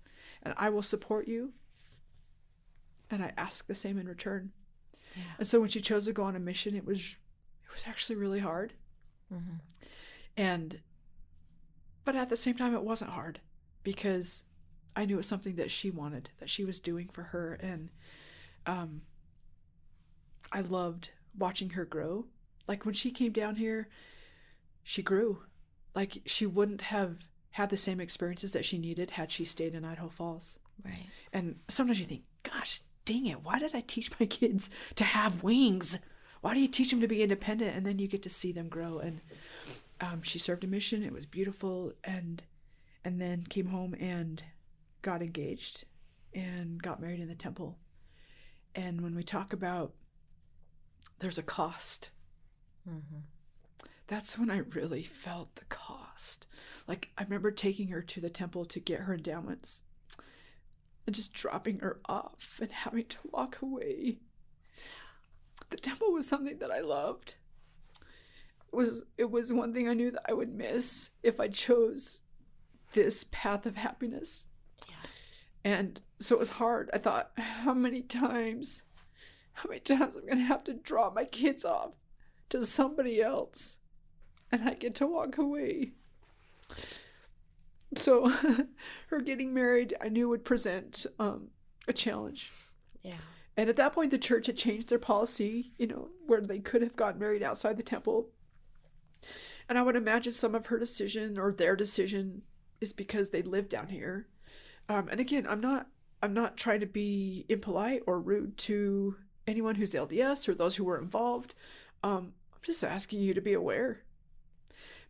And I will support you. And I ask the same in return. Yeah. And so when she chose to go on a mission, it was actually really hard. Mm-hmm. But at the same time, it wasn't hard because I knew it was something that she wanted, that she was doing for her. And I loved watching her grow. Like when she came down here, she grew. Like she wouldn't have had the same experiences that she needed had she stayed in Idaho Falls. Right. And sometimes you think, gosh, dang it, why did I teach my kids to have wings? Why do you teach them to be independent? And then you get to see them grow. And she served a mission. It was beautiful. And then came home and got engaged and got married in the temple. And when we talk about there's a cost, mm-hmm. That's when I really felt the cost. Like I remember taking her to the temple to get her endowments and just dropping her off and having to walk away. The temple was something that I loved. It was one thing I knew that I would miss if I chose this path of happiness. Yeah. And so it was hard. I thought, how many times I'm going to have to drop my kids off to somebody else and I get to walk away. So her getting married, I knew would present a challenge. Yeah. And at that point, the church had changed their policy, where they could have gotten married outside the temple. And I would imagine some of her decision or their decision is because they live down here. And again, I'm not trying to be impolite or rude to anyone who's LDS or those who were involved. I'm just asking you to be aware.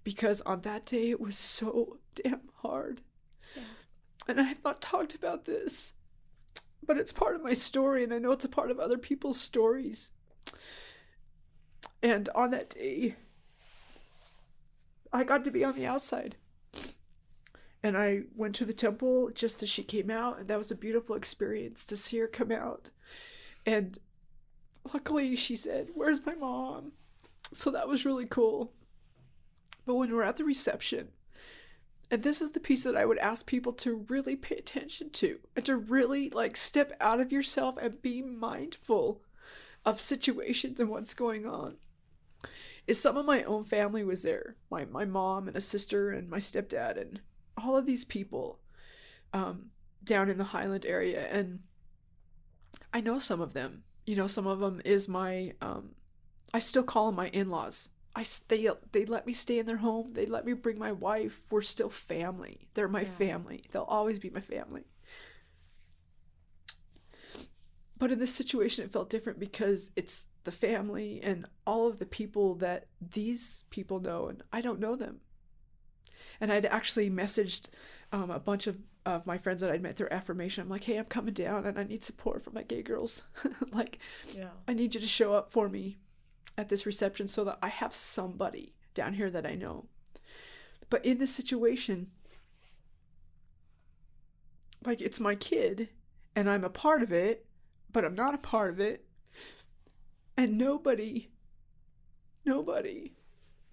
Because on that day, it was so damn hard. Yeah. And I have not talked about this, but it's part of my story, and I know it's a part of other people's stories. And on that day, I got to be on the outside. And I went to the temple just as she came out, and that was a beautiful experience to see her come out. And luckily, she said, "Where's my mom?" So that was really cool. But when we're at the reception, and this is the piece that I would ask people to really pay attention to, and to really step out of yourself and be mindful of situations and what's going on, is some of my own family was there. My mom and a sister and my stepdad and all of these people down in the Highland area. And I know some of them. Some of them is my, I still call them my in-laws. They let me stay in their home. They let me bring my wife. We're still family. They're my family. They'll always be my family. But in this situation, it felt different because it's the family and all of the people that these people know, and I don't know them. And I'd actually messaged a bunch of my friends that I'd met through affirmation. I'm like, hey, I'm coming down and I need support from my gay girls. I need you to show up for me. at this reception so that I have somebody down here that I know. But in this situation, like, it's my kid and I'm a part of it, but I'm not a part of it. And nobody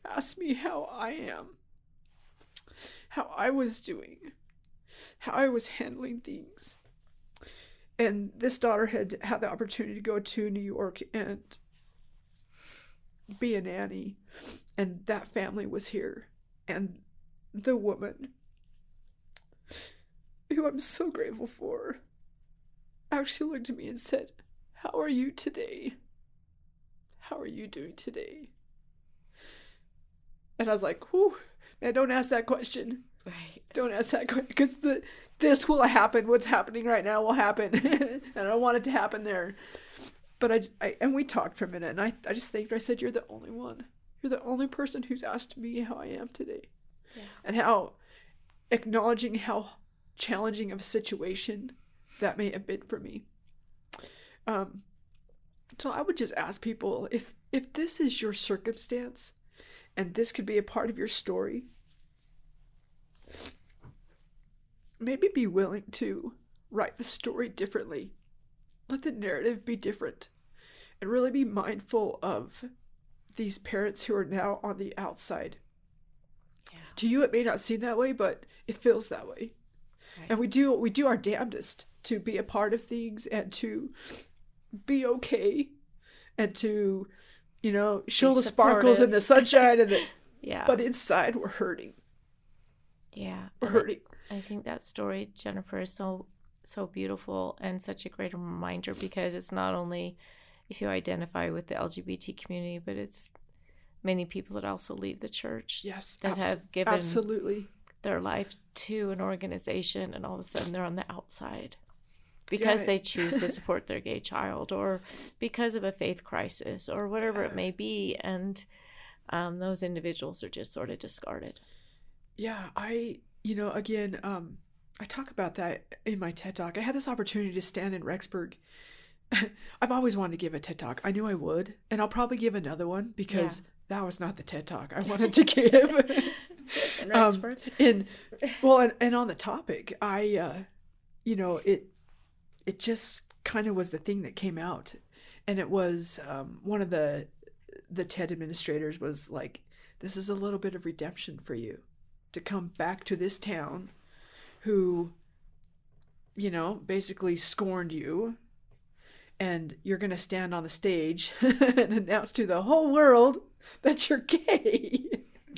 asked me how I am, how I was doing, how I was handling things. And this daughter had the opportunity to go to New York and be a nanny. And that family was here. And the woman, who I'm so grateful for, actually looked at me and said, "How are you today? How are you doing today?" And I was like, whew, man, don't ask that question. Right. Don't ask that question, because this will happen. What's happening right now will happen. And I don't want it to happen there. But and we talked for a minute, and I just thanked her. I said, "You're the only one. You're the only person who's asked me how I am today." Yeah. And how, acknowledging how challenging of a situation that may have been for me. So I would just ask people, if this is your circumstance, and this could be a part of your story, maybe be willing to write the story differently. Let the narrative be different. And really be mindful of these parents who are now on the outside. Yeah. To you, it may not seem that way, but it feels that way. Right. And we do our damnedest to be a part of things and to be okay and to, show the sparkles and the sunshine and the yeah. But inside we're hurting. Yeah. We're hurting. I think that story, Jennifer, is so beautiful and such a great reminder, because it's not only if you identify with the LGBT community, but it's many people that also leave the church. Yes, that have given absolutely their life to an organization, and all of a sudden they're on the outside because they choose to support their gay child, or because of a faith crisis, or whatever it may be, and those individuals are just sort of discarded. Yeah, I talk about that in my TED Talk. I had this opportunity to stand in Rexburg. I've always wanted to give a TED Talk. I knew I would, and I'll probably give another one, because that was not the TED Talk I wanted to give. In Rexburg? And on the topic, it just kind of was the thing that came out. And it was one of the TED administrators was like, "This is a little bit of redemption for you, to come back to this town who, basically scorned you, and you're going to stand on the stage and announce to the whole world that you're gay."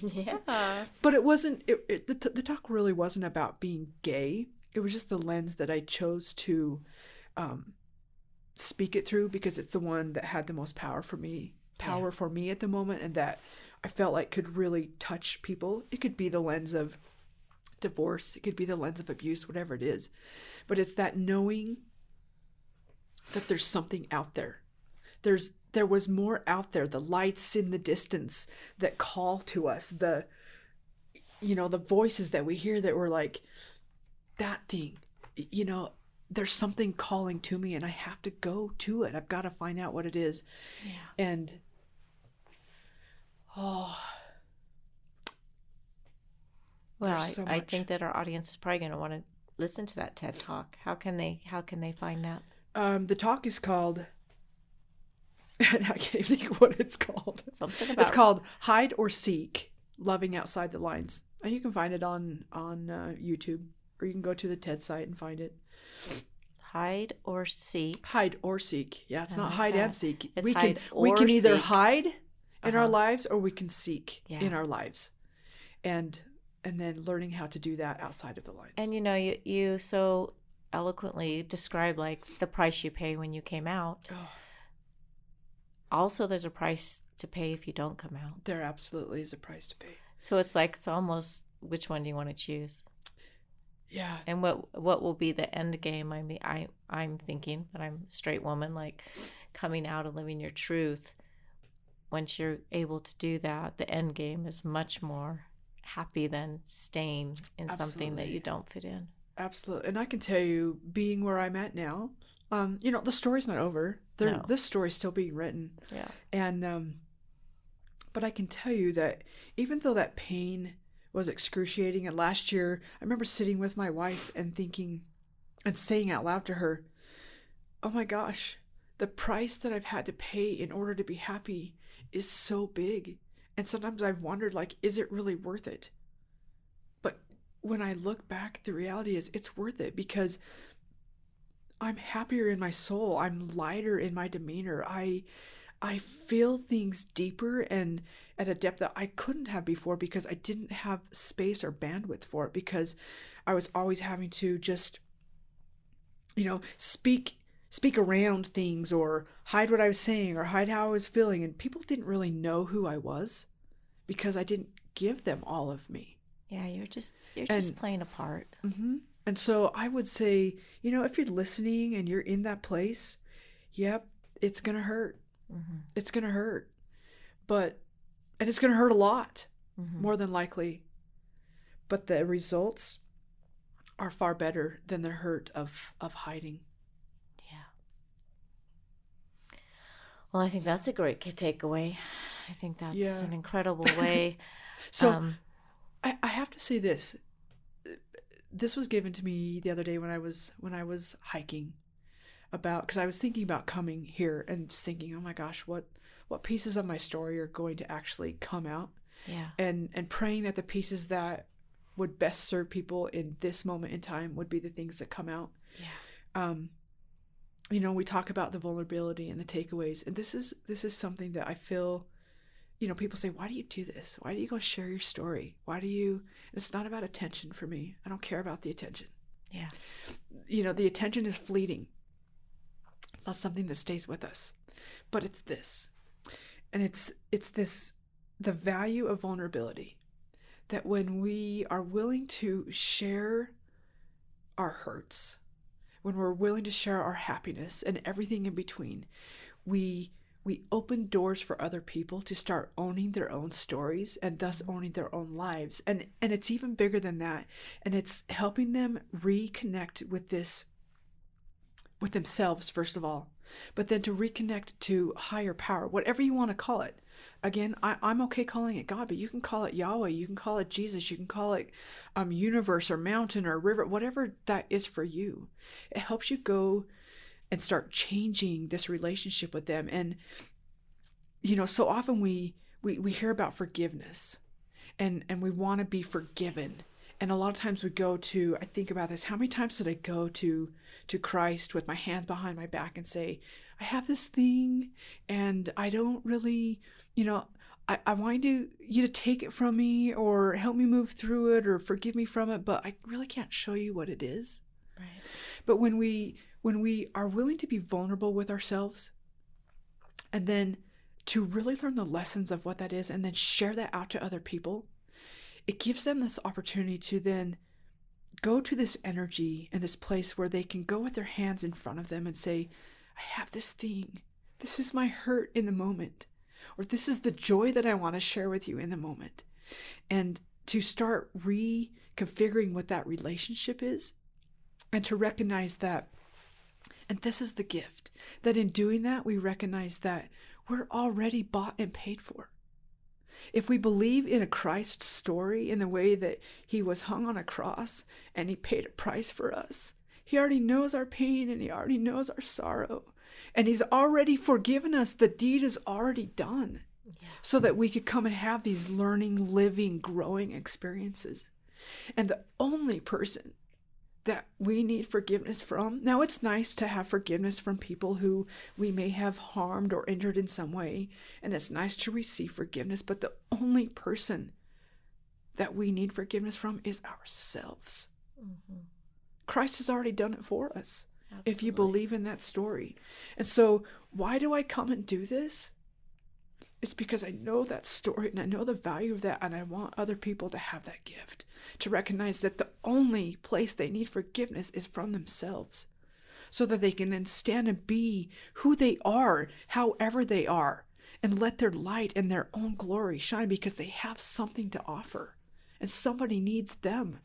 Yeah. But it wasn't, the talk really wasn't about being gay. It was just the lens that I chose to speak it through, because it's the one that had the most power for me at the moment, and that I felt like could really touch people. It could be the lens of divorce, it could be the lens of abuse, whatever it is. But it's that knowing that there's something out there. There was more out there, the lights in the distance that call to us, the voices that we hear that were like, that thing, there's something calling to me, and I have to go to it. I've got to find out what it is. Yeah. And well, I think that our audience is probably going to want to listen to that TED Talk. How can they find that? The talk is called, and I can't even think of what it's called. It's called "Hide or Seek: Loving Outside the Lines," and you can find it on YouTube, or you can go to the TED site and find it. Hide or seek. Hide or seek. Yeah, it's not hide and seek. It's we can either hide in our lives, or we can seek in our lives, and then learning how to do that outside of the lines. And you so eloquently describe like the price you pay when you came out. Oh. Also, there's a price to pay if you don't come out. There absolutely is a price to pay. So it's almost, which one do you want to choose? Yeah. And what will be the end game? I mean, I'm thinking that I'm a straight woman, like coming out and living your truth. Once you're able to do that, the end game is much more happy than staying in something that you don't fit in. Absolutely. And I can tell you, being where I'm at now, the story's not over. This story's still being written. Yeah. And But I can tell you that even though that pain was excruciating, and last year I remember sitting with my wife and thinking and saying out loud to her, oh my gosh, the price that I've had to pay in order to be happy is so big. And sometimes I've wondered, like, is it really worth it? But when I look back, the reality is it's worth it, because I'm happier in my soul. I'm lighter in my demeanor. I feel things deeper and at a depth that I couldn't have before, because I didn't have space or bandwidth for it, because I was always having to just, speak around things, or hide what I was saying, or hide how I was feeling. And people didn't really know who I was because I didn't give them all of me. Yeah, you're just playing a part. Mm-hmm. And so I would say, if you're listening and you're in that place, yep, it's going to hurt. Mm-hmm. It's going to hurt. And it's going to hurt a lot, Mm-hmm. more than likely. But the results are far better than the hurt of hiding. Yeah. Well, I think that's a great takeaway. I think that's an incredible way. So I have to say this. This was given to me the other day when I was hiking, because I was thinking about coming here and just thinking, oh my gosh, what pieces of my story are going to actually come out. Yeah. And praying that the pieces that would best serve people in this moment in time would be the things that come out. Yeah. We talk about the vulnerability and the takeaways, and this is something that I feel, people say, why do you do this? Why do you go share your story? It's not about attention for me. I don't care about the attention. Yeah. The attention is fleeting. It's not something that stays with us, but it's this. And it's this, the value of vulnerability, that when we are willing to share our hurts, when we're willing to share our happiness and everything in between, we open doors for other people to start owning their own stories and thus owning their own lives. And it's even bigger than that. And it's helping them reconnect with themselves, first of all, but then to reconnect to higher power, whatever you want to call it. Again, I'm okay calling it God, but you can call it Yahweh, you can call it Jesus, you can call it universe or mountain or river, whatever that is for you. It helps you go and start changing this relationship with them. And, so often we hear about forgiveness and we want to be forgiven. And a lot of times I think about this, how many times did I go to Christ with my hands behind my back and say, I have this thing and I don't really, I want you to take it from me or help me move through it or forgive me from it, but I really can't show you what it is. Right. But when we are willing to be vulnerable with ourselves, and then to really learn the lessons of what that is, and then share that out to other people, it gives them this opportunity to then go to this energy and this place where they can go with their hands in front of them and say, I have this thing. This is my hurt in the moment. Or this is the joy that I want to share with you in the moment. And to start reconfiguring what that relationship is, and to recognize that, and this is the gift, that in doing that, we recognize that we're already bought and paid for. If we believe in a Christ story in the way that he was hung on a cross and he paid a price for us, he already knows our pain and he already knows our sorrow. And he's already forgiven us. The deed is already done. Yeah. So that we could come and have these learning, living, growing experiences. And the only person that we need forgiveness from, now it's nice to have forgiveness from people who we may have harmed or injured in some way. And it's nice to receive forgiveness. But the only person that we need forgiveness from is ourselves. Mm-hmm. Christ has already done it for us. Absolutely. If you believe in that story. And so why do I come and do this? It's because I know that story and I know the value of that, and I want other people to have that gift, to recognize that the only place they need forgiveness is from themselves, so that they can then stand and be who they are, however they are, and let their light and their own glory shine, because they have something to offer and somebody needs them.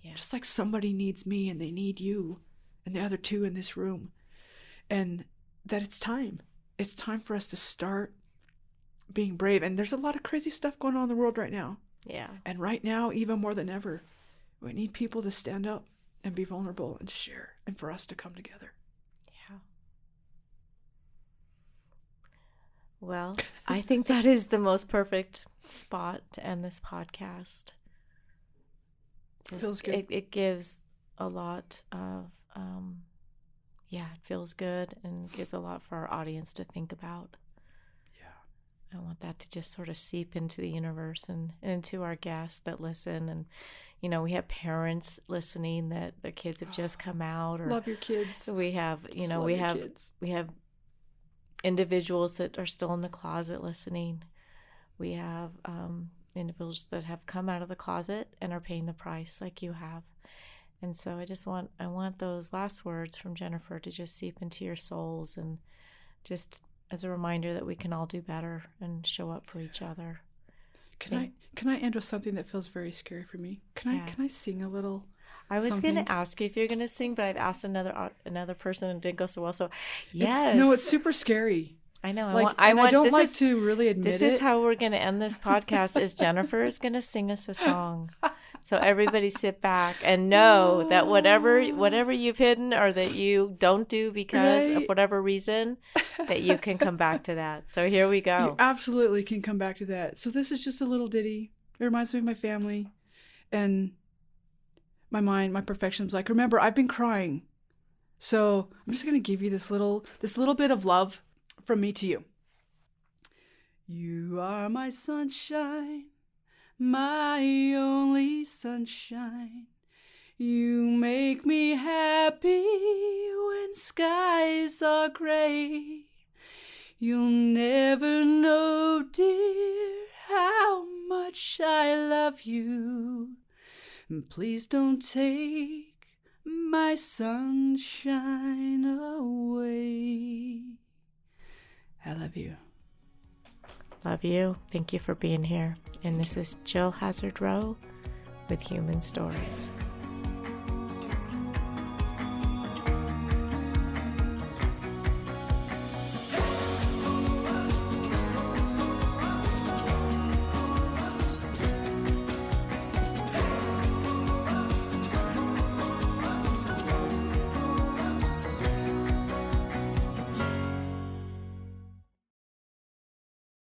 Yeah. Just like somebody needs me and they need you and the other two in this room. And that it's time for us to start being brave. And there's a lot of crazy stuff going on in the world right now. Yeah. And right now, even more than ever, we need people to stand up and be vulnerable and share, and for us to come together. Yeah. Well, I think that is the most perfect spot to end this podcast. Feels good. It gives a lot of, it feels good and gives a lot for our audience to think about. I want that to just sort of seep into the universe and into our guests that listen. And, you know, we have parents listening that their kids have just come out. Or love your kids. We have, you know, we have individuals that are still in the closet listening. We have individuals that have come out of the closet and are paying the price like you have. And so I want those last words from Jennifer to just seep into your souls, and just as a reminder that we can all do better and show up for each other. Can I end with something that feels very scary for me? Can I sing a little? I was going to ask you if you're going to sing, but I've asked another person and it didn't go so well. So yes, it's super scary. I know. I don't like to really admit it. This is how we're going to end this podcast. Is Jennifer is going to sing us a song. So everybody sit back and know that whatever you've hidden or that you don't do because of whatever reason, that you can come back to that. So here we go. You absolutely can come back to that. So this is just a little ditty. It reminds me of my family and my mind, my perfection's like, remember, I've been crying. So I'm just going to give you this little bit of love from me to you. You are my sunshine, my only sunshine. You make me happy when skies are gray. You'll never know, dear, how much I love you. And please don't take my sunshine away. I love you. Love you. Thank you for being here. And this is Jill Hazard Rowe with Human Stories.